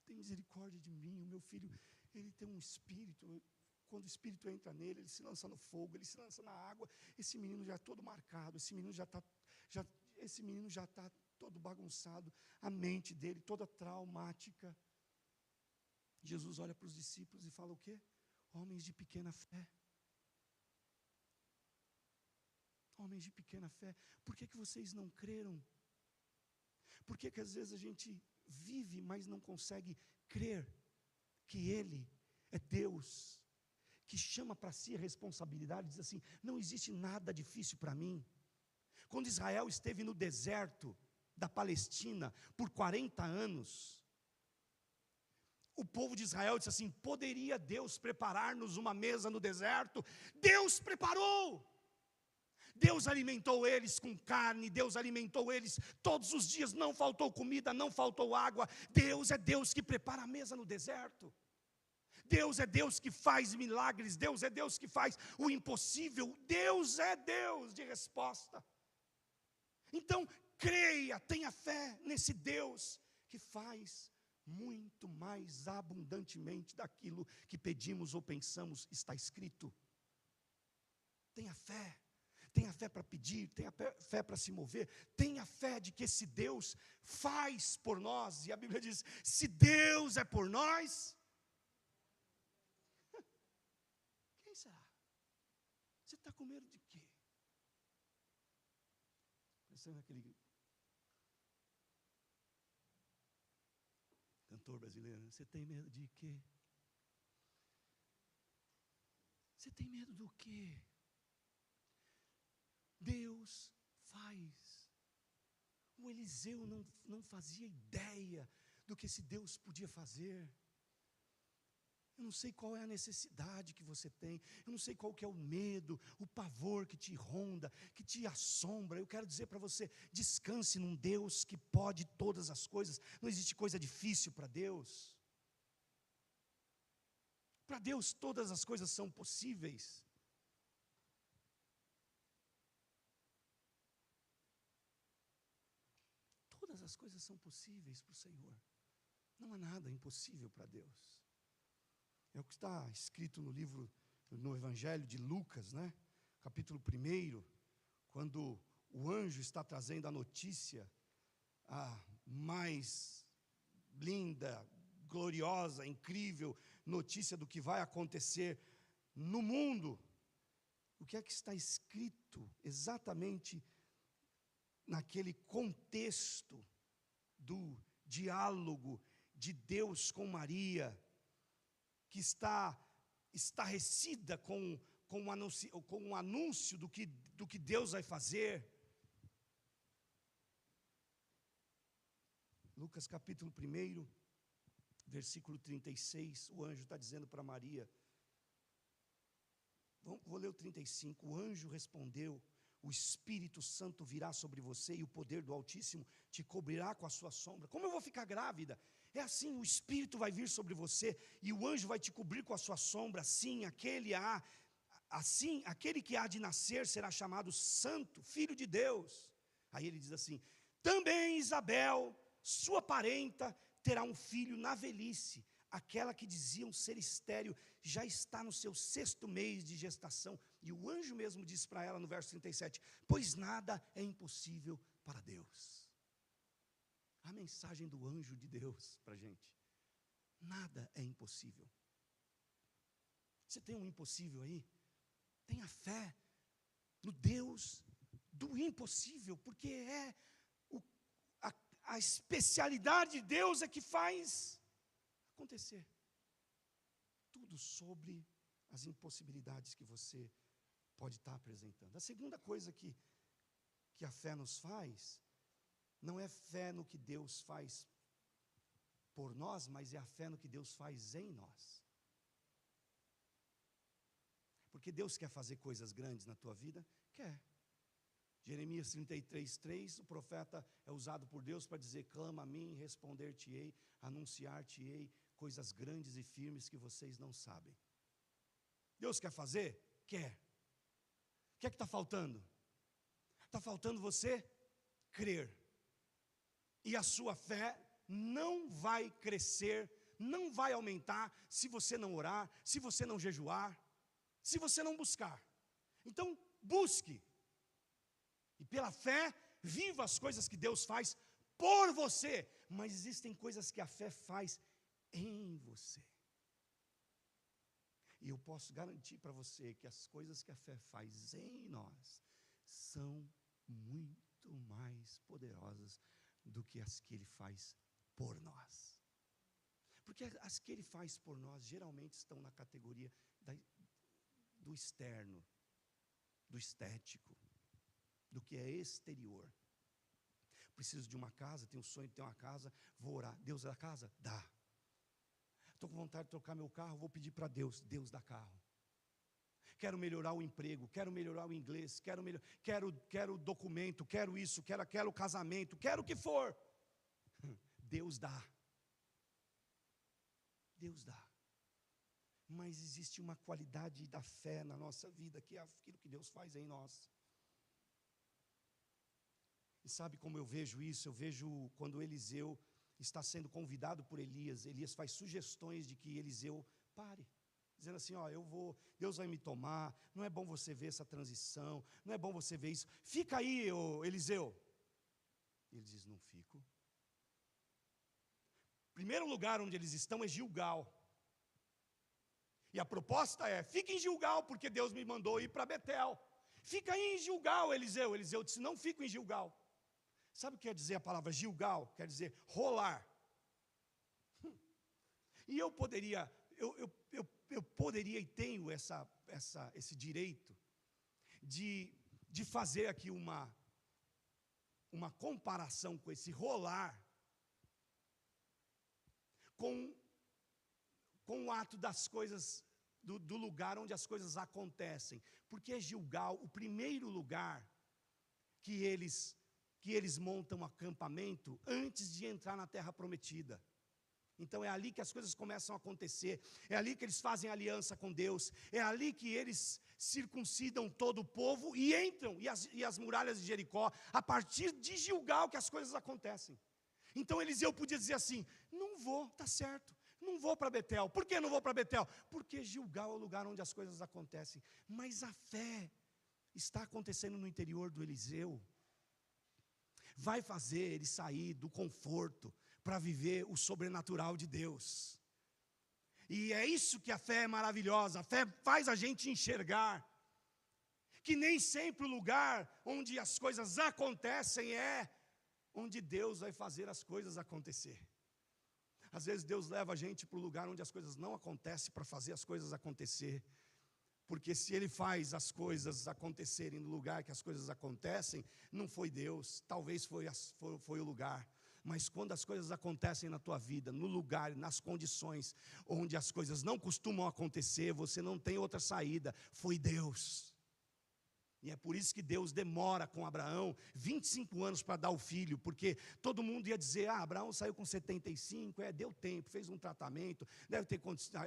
tem misericórdia de mim, o meu filho, ele tem um espírito, quando o espírito entra nele, ele se lança no fogo, ele se lança na água, esse menino já é todo marcado, esse menino já está todo bagunçado, a mente dele toda traumática. Jesus olha para os discípulos e fala o quê? Homens de pequena fé. Homens de pequena fé. Por que vocês não creram? Por que às vezes a gente vive, mas não consegue crer que Ele é Deus, que chama para si a responsabilidade, diz assim, não existe nada difícil para mim. Quando Israel esteve no deserto da Palestina por 40 anos, o povo de Israel disse assim, poderia Deus preparar-nos uma mesa no deserto? Deus preparou. Deus alimentou eles com carne, Deus alimentou eles todos os dias, não faltou comida, não faltou água. Deus é Deus que prepara a mesa no deserto. Deus é Deus que faz milagres, Deus é Deus que faz o impossível, Deus é Deus de resposta. Então, creia, tenha fé nesse Deus que faz muito mais abundantemente daquilo que pedimos ou pensamos, está escrito. Tenha fé para pedir, tenha fé para se mover, tenha fé de que esse Deus faz por nós, e a Bíblia diz, se Deus é por nós, quem será? Você está com medo de quê? Pensando naquele cantor brasileiro, você tem medo de quê? Você tem medo do quê? Deus faz. O Eliseu não fazia ideia do que esse Deus podia fazer. Eu não sei qual é a necessidade que você tem, eu não sei qual que é o medo, o pavor que te ronda, que te assombra. Eu quero dizer para você, descanse num Deus que pode todas as coisas. Não existe coisa difícil para Deus. Para Deus todas as coisas são possíveis. Todas as coisas são possíveis para o Senhor. Não há nada impossível para Deus. É o que está escrito no Evangelho de Lucas, né? Capítulo 1, quando o anjo está trazendo a notícia, a mais linda, gloriosa, incrível notícia do que vai acontecer no mundo. O que é que está escrito exatamente naquele contexto do diálogo de Deus com Maria, que está estarrecida com um anúncio do que Deus vai fazer. Lucas capítulo 1, versículo 36, o anjo está dizendo para Maria, vou ler o 35, o anjo respondeu, o Espírito Santo virá sobre você e o poder do Altíssimo te cobrirá com a sua sombra. Como eu vou ficar grávida? É assim, o Espírito vai vir sobre você e o anjo vai te cobrir com a sua sombra. Sim, aquele assim, aquele que há de nascer será chamado Santo, Filho de Deus. Aí ele diz assim: também Isabel, sua parenta, terá um filho na velhice. Aquela que diziam ser estéril já está no seu 6º mês de gestação. E o anjo mesmo diz para ela no verso 37, pois nada é impossível para Deus. A mensagem do anjo de Deus para a gente: nada é impossível. Você tem um impossível aí? Tenha fé no Deus do impossível, porque a especialidade de Deus é que faz acontecer tudo sobre as impossibilidades que você pode estar apresentando. A segunda coisa que a fé nos faz, não é fé no que Deus faz por nós, mas é a fé no que Deus faz em nós. Porque Deus quer fazer coisas grandes na tua vida? Quer. Jeremias 33:3, o profeta é usado por Deus para dizer: clama a mim, responder-te-ei, anunciar-te-ei coisas grandes e firmes que vocês não sabem. Deus quer fazer? Quer. O que é que está faltando? Está faltando você crer. E a sua fé não vai crescer, não vai aumentar, se você não orar, se você não jejuar, se você não buscar. Então, busque. E pela fé, viva as coisas que Deus faz por você. Mas existem coisas que a fé faz em você. E eu posso garantir para você que as coisas que a fé faz em nós são muito mais poderosas do que as que Ele faz por nós. Porque as que Ele faz por nós geralmente estão na categoria do externo, do estético, do que é exterior. Preciso de uma casa, tenho um sonho de ter uma casa, vou orar. Deus dá casa? Dá. Estou com vontade de trocar meu carro, vou pedir para Deus, Deus dá carro. Quero melhorar o emprego, quero melhorar o inglês, quero documento, quero isso, quero casamento, quero o que for. Deus dá. Deus dá. Mas existe uma qualidade da fé na nossa vida, que é aquilo que Deus faz em nós. E sabe como eu vejo isso? Eu vejo quando Eliseu está sendo convidado por Elias. Elias faz sugestões de que Eliseu pare, dizendo assim: ó, Deus vai me tomar, não é bom você ver essa transição, não é bom você ver isso, fica aí, ô Eliseu. Ele diz: não fico. Primeiro lugar onde eles estão é Gilgal. E a proposta é: fica em Gilgal, porque Deus me mandou ir para Betel. Fica aí em Gilgal, Eliseu. Eliseu disse: não fico em Gilgal. Sabe o que quer dizer a palavra Gilgal? Quer dizer rolar. E eu poderia e tenho esse direito de fazer aqui uma comparação com esse rolar com o ato das coisas, do lugar onde as coisas acontecem. Porque Gilgal, o primeiro lugar que eles montam acampamento antes de entrar na terra prometida. Então é ali que as coisas começam a acontecer, é ali que eles fazem aliança com Deus, é ali que eles circuncidam todo o povo e entram, e as muralhas de Jericó, a partir de Gilgal que as coisas acontecem. Então Eliseu podia dizer assim: não vou, está certo, não vou para Betel. Por que não vou para Betel? Porque Gilgal é o lugar onde as coisas acontecem. Mas a fé está acontecendo no interior do Eliseu, vai fazer ele sair do conforto para viver o sobrenatural de Deus. E é isso que a fé é maravilhosa. A fé faz a gente enxergar que nem sempre o lugar onde as coisas acontecem é onde Deus vai fazer as coisas acontecer. Às vezes Deus leva a gente para o lugar onde as coisas não acontecem para fazer as coisas acontecer. Porque se Ele faz as coisas acontecerem no lugar que as coisas acontecem, não foi Deus, talvez foi o lugar. Mas quando as coisas acontecem na tua vida, no lugar, nas condições onde as coisas não costumam acontecer, você não tem outra saída, foi Deus. E é por isso que Deus demora com Abraão 25 anos para dar o filho, porque todo mundo ia dizer, Abraão saiu com 75, deu tempo, fez um tratamento, deve ter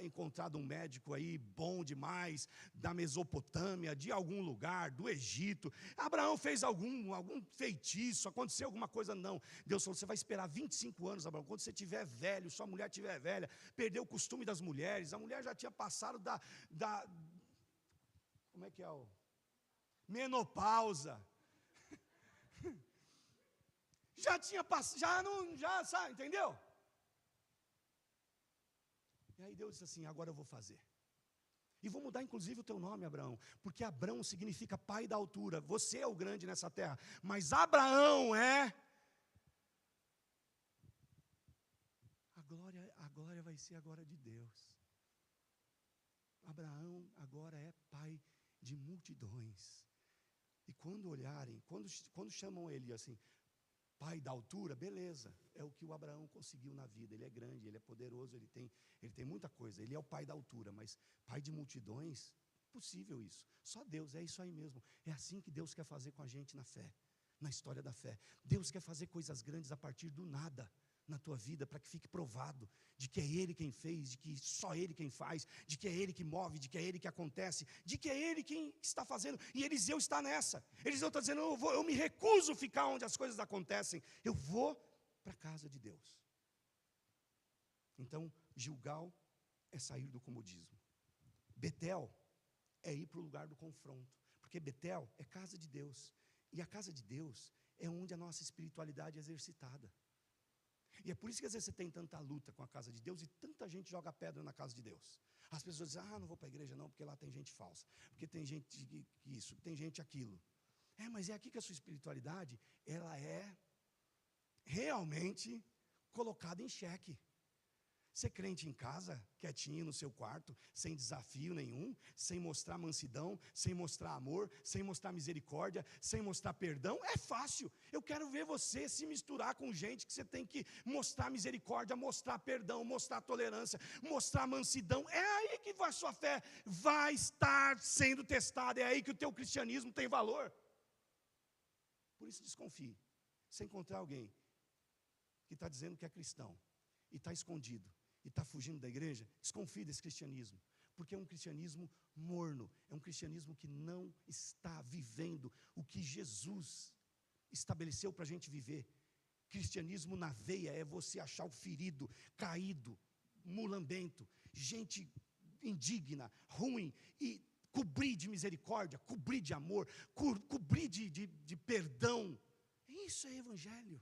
encontrado um médico aí bom demais, da Mesopotâmia, de algum lugar, do Egito. Abraão fez algum feitiço, aconteceu alguma coisa, não. Deus falou, você vai esperar 25 anos, Abraão, quando você estiver velho, sua mulher estiver velha, perdeu o costume das mulheres, a mulher já tinha passado como é que é o... menopausa, já tinha passado, já sabe, entendeu? E aí Deus disse assim, agora eu vou fazer, e vou mudar inclusive o teu nome, Abraão, porque Abraão significa pai da altura, você é o grande nessa terra, mas Abraão a glória vai ser agora de Deus. Abraão agora é pai de multidões. E quando olharem, quando chamam ele assim, pai da altura, beleza, é o que o Abraão conseguiu na vida, ele é grande, ele é poderoso, ele tem muita coisa, ele é o pai da altura, mas pai de multidões, possível isso, só Deus, é isso aí mesmo, é assim que Deus quer fazer com a gente na fé, na história da fé. Deus quer fazer coisas grandes a partir do nada na tua vida, para que fique provado de que é Ele quem fez, de que só Ele quem faz, de que é Ele que move, de que é Ele que acontece, de que é Ele quem está fazendo. E Eliseu está nessa. Eliseu está dizendo, eu me recuso a ficar onde as coisas acontecem, eu vou para a casa de Deus. Então, Gilgal é sair do comodismo. Betel é ir para o lugar do confronto, porque Betel é casa de Deus, e a casa de Deus é onde a nossa espiritualidade é exercitada. E é por isso que às vezes você tem tanta luta com a casa de Deus e tanta gente joga pedra na casa de Deus. As pessoas dizem, não vou para a igreja não, porque lá tem gente falsa, porque tem gente isso, tem gente aquilo. Mas é aqui que a sua espiritualidade, ela é realmente colocada em xeque. Ser crente em casa, quietinho no seu quarto, sem desafio nenhum, sem mostrar mansidão, sem mostrar amor, sem mostrar misericórdia, sem mostrar perdão, é fácil. Eu quero ver você se misturar com gente que você tem que mostrar misericórdia, mostrar perdão, mostrar tolerância, mostrar mansidão. É aí que a sua fé vai estar sendo testada, é aí que o teu cristianismo tem valor. Por isso desconfie. Se encontrar alguém que está dizendo que é cristão e está escondido, e está fugindo da igreja, desconfie desse cristianismo, porque é um cristianismo morno, é um cristianismo que não está vivendo o que Jesus estabeleceu para a gente viver. Cristianismo na veia é você achar o ferido, caído, mulambento, gente indigna, ruim, e cobrir de misericórdia, cobrir de amor, cobrir de perdão. Isso é evangelho.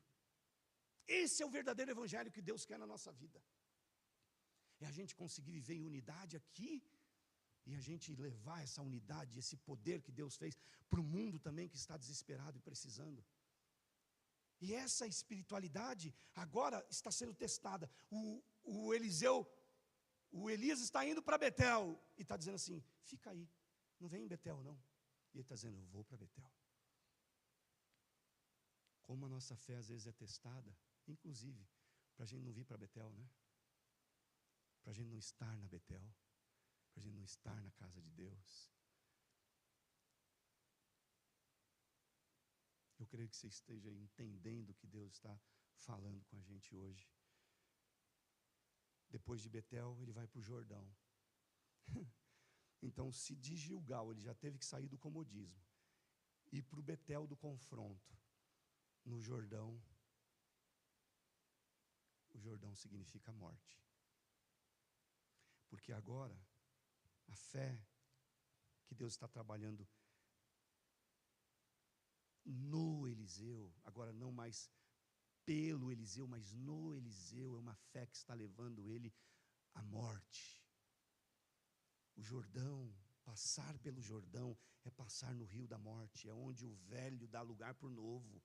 Esse é o verdadeiro evangelho que Deus quer na nossa vida. É a gente conseguir viver em unidade aqui, e a gente levar essa unidade, esse poder que Deus fez, para o mundo também que está desesperado e precisando. E essa espiritualidade agora está sendo testada. O Elias está indo para Betel, e está dizendo assim, fica aí, não vem em Betel não. E ele está dizendo, eu vou para Betel. Como a nossa fé às vezes é testada, inclusive, para a gente não vir para Betel, né? Para a gente não estar na Betel, para a gente não estar na casa de Deus. Eu creio que você esteja entendendo o que Deus está falando com a gente hoje. Depois de Betel, ele vai para o Jordão. Então, se de Gilgal ele já teve que sair do comodismo, e para o Betel do confronto, no Jordão, o Jordão significa morte. Porque agora, a fé que Deus está trabalhando no Eliseu, agora não mais pelo Eliseu, mas no Eliseu, é uma fé que está levando ele à morte. O Jordão, passar pelo Jordão, é passar no rio da morte, é onde o velho dá lugar para o novo,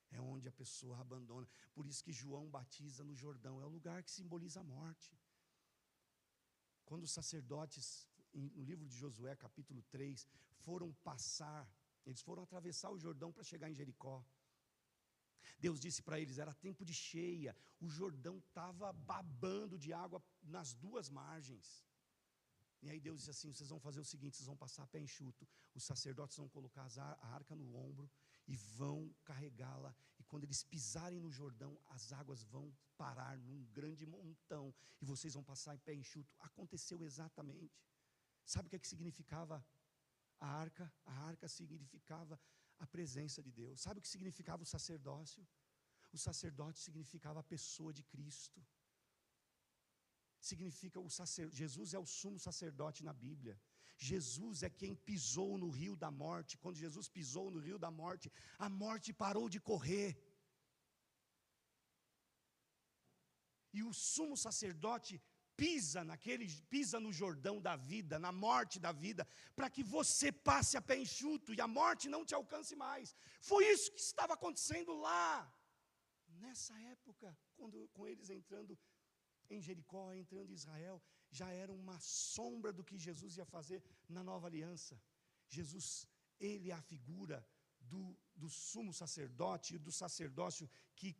é onde a pessoa abandona. Por isso que João batiza no Jordão, é o lugar que simboliza a morte. Quando os sacerdotes, no livro de Josué, capítulo 3, eles foram atravessar o Jordão para chegar em Jericó. Deus disse para eles, era tempo de cheia, o Jordão estava babando de água nas duas margens. E aí Deus disse assim: vocês vão fazer o seguinte, vocês vão passar pé enxuto, os sacerdotes vão colocar a arca no ombro e vão carregá-la, e quando eles pisarem no Jordão, as águas vão parar num grande montão, e vocês vão passar em pé enxuto. Aconteceu exatamente. Sabe o que significava a arca? A arca significava a presença de Deus. Sabe o que significava o sacerdócio? O sacerdote significava a pessoa de Cristo. Significa Jesus é o sumo sacerdote na Bíblia. Jesus é quem pisou no rio da morte. Quando Jesus pisou no rio da morte, a morte parou de correr. E o sumo sacerdote pisa no Jordão da vida, na morte da vida, para que você passe a pé enxuto e a morte não te alcance mais. Foi isso que estava acontecendo lá, nessa época, com eles entrando em Jericó, entrando em Israel, já era uma sombra do que Jesus ia fazer na nova aliança. Jesus, ele é a figura do sumo sacerdote e do sacerdócio que,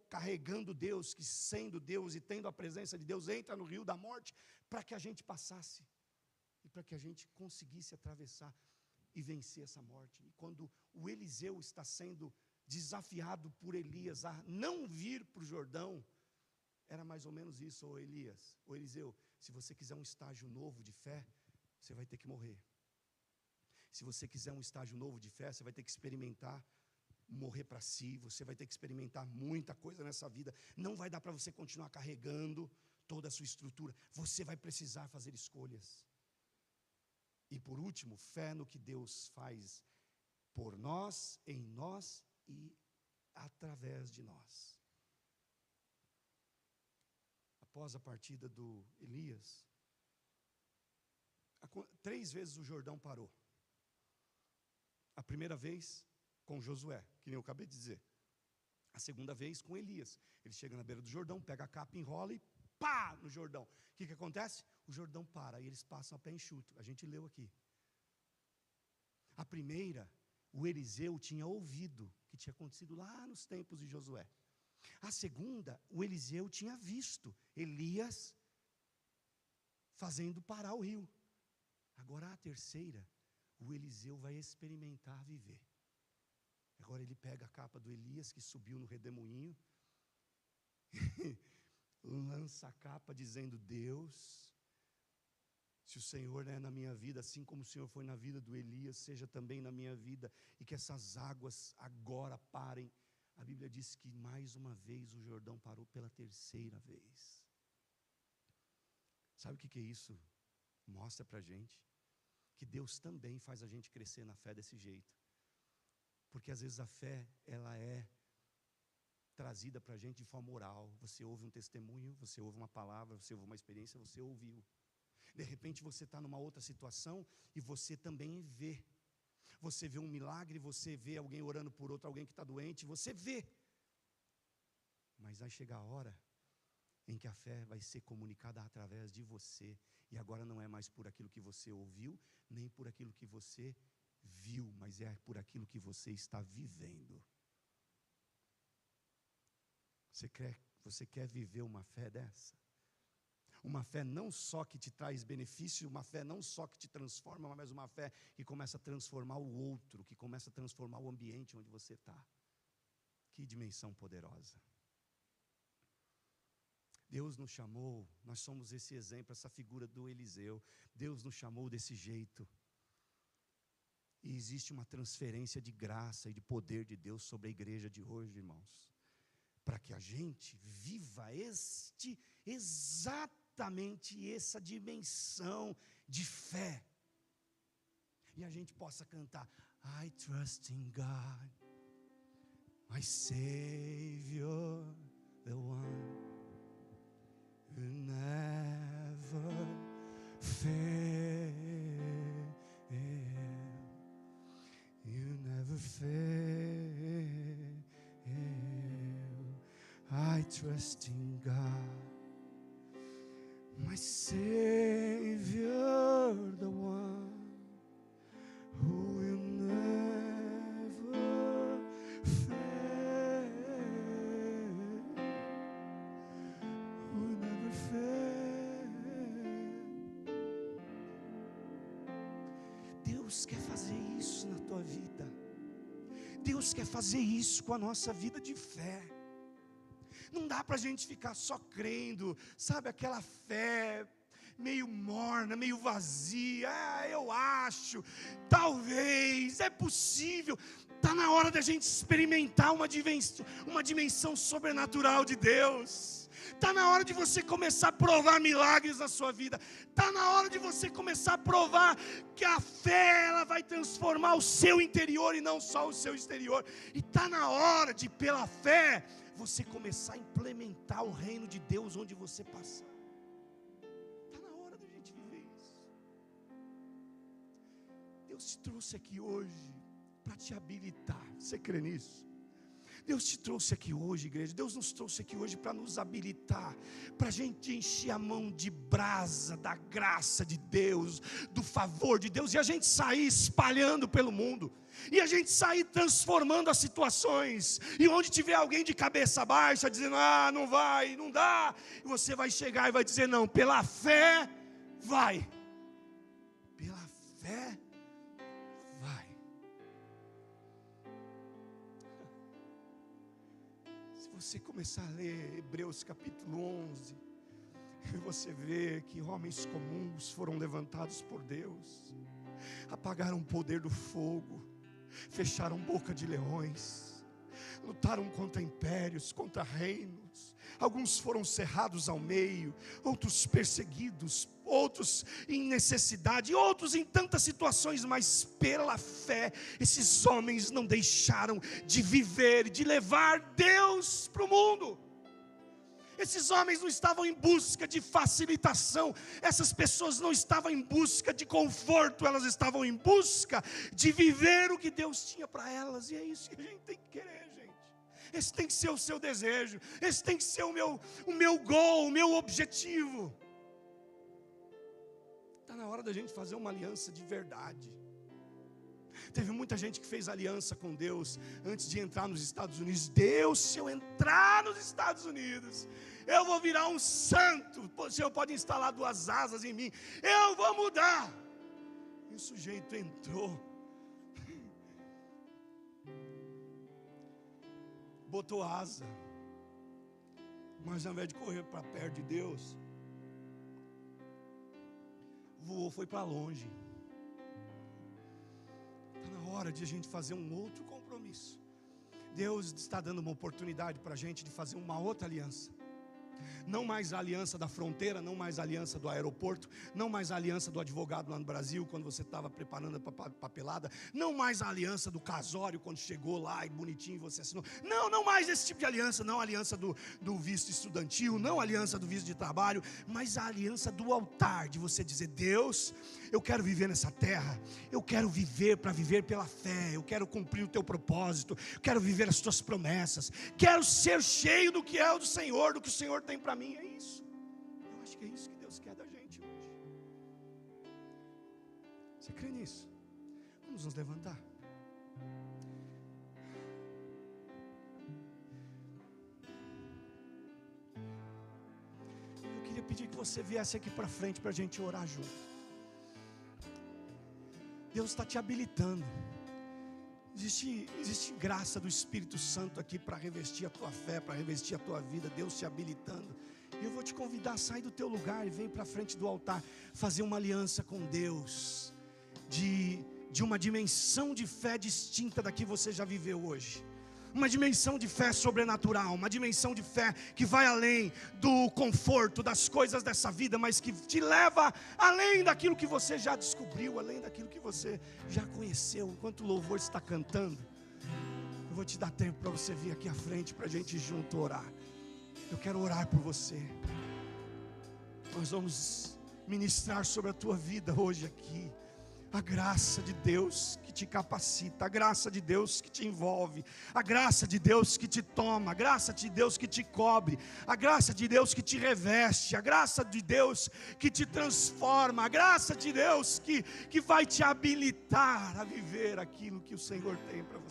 carregando Deus, que sendo Deus e tendo a presença de Deus, entra no rio da morte para que a gente passasse e para que a gente conseguisse atravessar e vencer essa morte. E quando o Eliseu está sendo desafiado por Elias a não vir para o Jordão, era mais ou menos isso: ô Elias, ô Eliseu, se você quiser um estágio novo de fé, você vai ter que morrer. Se você quiser um estágio novo de fé, você vai ter que experimentar morrer para si, você vai ter que experimentar muita coisa nessa vida. Não vai dar para você continuar carregando toda a sua estrutura. Você vai precisar fazer escolhas. E por último, fé no que Deus faz por nós, em nós e através de nós. Após a partida do Elias, 3 vezes o Jordão parou. A primeira vez com Josué, que nem eu acabei de dizer. A segunda vez com Elias. Ele chega na beira do Jordão, pega a capa, enrola e pá, no Jordão. O que acontece? O Jordão para e eles passam a pé enxuto. A gente leu aqui. A primeira, o Eliseu tinha ouvido que tinha acontecido lá nos tempos de Josué. A segunda, o Eliseu tinha visto Elias fazendo parar o rio. Agora a terceira, o Eliseu vai experimentar viver. Agora ele pega a capa do Elias que subiu no redemoinho, lança a capa dizendo: Deus, se o Senhor é na minha vida, assim como o Senhor foi na vida do Elias, seja também na minha vida, e que essas águas agora parem. A Bíblia diz que mais uma vez o Jordão parou pela terceira vez. Sabe o que isso mostra para a gente? Que Deus também faz a gente crescer na fé desse jeito. Porque às vezes a fé, ela é trazida para a gente de forma oral. Você ouve um testemunho, você ouve uma palavra, você ouve uma experiência, você ouviu. De repente você está numa outra situação e você também vê. Você vê um milagre, você vê alguém orando por outro, alguém que está doente, você vê. Mas vai chegar a hora em que a fé vai ser comunicada através de você. E agora não é mais por aquilo que você ouviu, nem por aquilo que você viu, mas é por aquilo que você está vivendo. Você quer viver uma fé dessa? Uma fé não só que te traz benefício, uma fé não só que te transforma, mas uma fé que começa a transformar o outro, que começa a transformar o ambiente onde você está. Que dimensão poderosa. Deus nos chamou, nós somos esse exemplo, essa figura do Eliseu. Deus nos chamou desse jeito. E existe uma transferência de graça e de poder de Deus sobre a igreja de hoje, irmãos. Para que a gente viva exatamente essa dimensão de fé. E a gente possa cantar: I trust in God, my Savior, the one who never fail. You never fail. I trust in God, my Savior, the one who will never fail, who will never fail. Deus quer fazer isso na tua vida. Deus quer fazer isso com a nossa vida de fé. Não dá para a gente ficar só crendo, sabe, aquela fé meio morna, meio vazia. Eu acho, talvez, é possível. Está na hora da gente experimentar uma dimensão sobrenatural de Deus. Está na hora de você começar a provar milagres na sua vida. Está na hora de você começar a provar que a fé, ela vai transformar o seu interior e não só o seu exterior. E está na hora de, pela fé, você começar a implementar o reino de Deus onde você passar. Está na hora da gente viver isso. Deus te trouxe aqui hoje para te habilitar. Você crê nisso? Deus te trouxe aqui hoje, igreja. Deus nos trouxe aqui hoje para nos habilitar, para a gente encher a mão de brasa da graça de Deus, do favor de Deus, e a gente sair espalhando pelo mundo, e a gente sair transformando as situações. E onde tiver alguém de cabeça baixa dizendo: não vai, não dá, e você vai chegar e vai dizer: não, pela fé vai, pela fé vai. Você começar a ler Hebreus capítulo 11, e você vê que homens comuns foram levantados por Deus, apagaram o poder do fogo, fecharam boca de leões, lutaram contra impérios, contra reinos. Alguns foram cerrados ao meio, outros perseguidos, outros em necessidade, outros em tantas situações, mas pela fé, esses homens não deixaram de viver, de levar Deus para o mundo. Esses homens não estavam em busca de facilitação, essas pessoas não estavam em busca de conforto, elas estavam em busca de viver o que Deus tinha para elas, e é isso que a gente tem que querer, gente. Esse tem que ser o seu desejo, esse tem que ser o meu goal, o meu objetivo. Está na hora da gente fazer uma aliança de verdade. Teve muita gente que fez aliança com Deus antes de entrar nos Estados Unidos. Deus, se eu entrar nos Estados Unidos, eu vou virar um santo. O Senhor pode instalar 2 asas em mim, eu vou mudar. E o sujeito entrou, botou asa, mas ao invés de correr para perto de Deus, voou, foi para longe. Está na hora de a gente fazer um outro compromisso. Deus está dando uma oportunidade para a gente de fazer uma outra aliança. Não mais a aliança da fronteira, não mais a aliança do aeroporto, não mais a aliança do advogado lá no Brasil, quando você estava preparando a papelada, não mais a aliança do casório, quando chegou lá e bonitinho você assinou. Não mais esse tipo de aliança, não a aliança do visto estudantil, não a aliança do visto de trabalho, mas a aliança do altar, de você dizer: Deus, eu quero viver nessa terra, eu quero viver para viver pela fé, eu quero cumprir o teu propósito, eu quero viver as tuas promessas, quero ser cheio do que é o do Senhor, do que o Senhor tem para mim. É isso. Eu acho que é isso que Deus quer da gente hoje. Você crê nisso? Vamos nos levantar. Eu queria pedir que você viesse aqui para frente para a gente orar junto. Deus está te habilitando. Existe graça do Espírito Santo aqui para revestir a tua fé, para revestir a tua vida. Deus te habilitando. E eu vou te convidar a sair do teu lugar e vem para frente do altar, fazer uma aliança com Deus, de uma dimensão de fé distinta da que você já viveu hoje. Uma dimensão de fé sobrenatural, uma dimensão de fé que vai além do conforto, das coisas dessa vida, mas que te leva além daquilo que você já descobriu, além daquilo que você já conheceu. Enquanto o louvor está cantando, eu vou te dar tempo para você vir aqui à frente, para a gente junto orar. Eu quero orar por você. Nós vamos ministrar sobre a tua vida hoje aqui. A graça de Deus que te capacita, a graça de Deus que te envolve, a graça de Deus que te toma, a graça de Deus que te cobre, a graça de Deus que te reveste, a graça de Deus que te transforma, a graça de Deus que vai te habilitar a viver aquilo que o Senhor tem para você.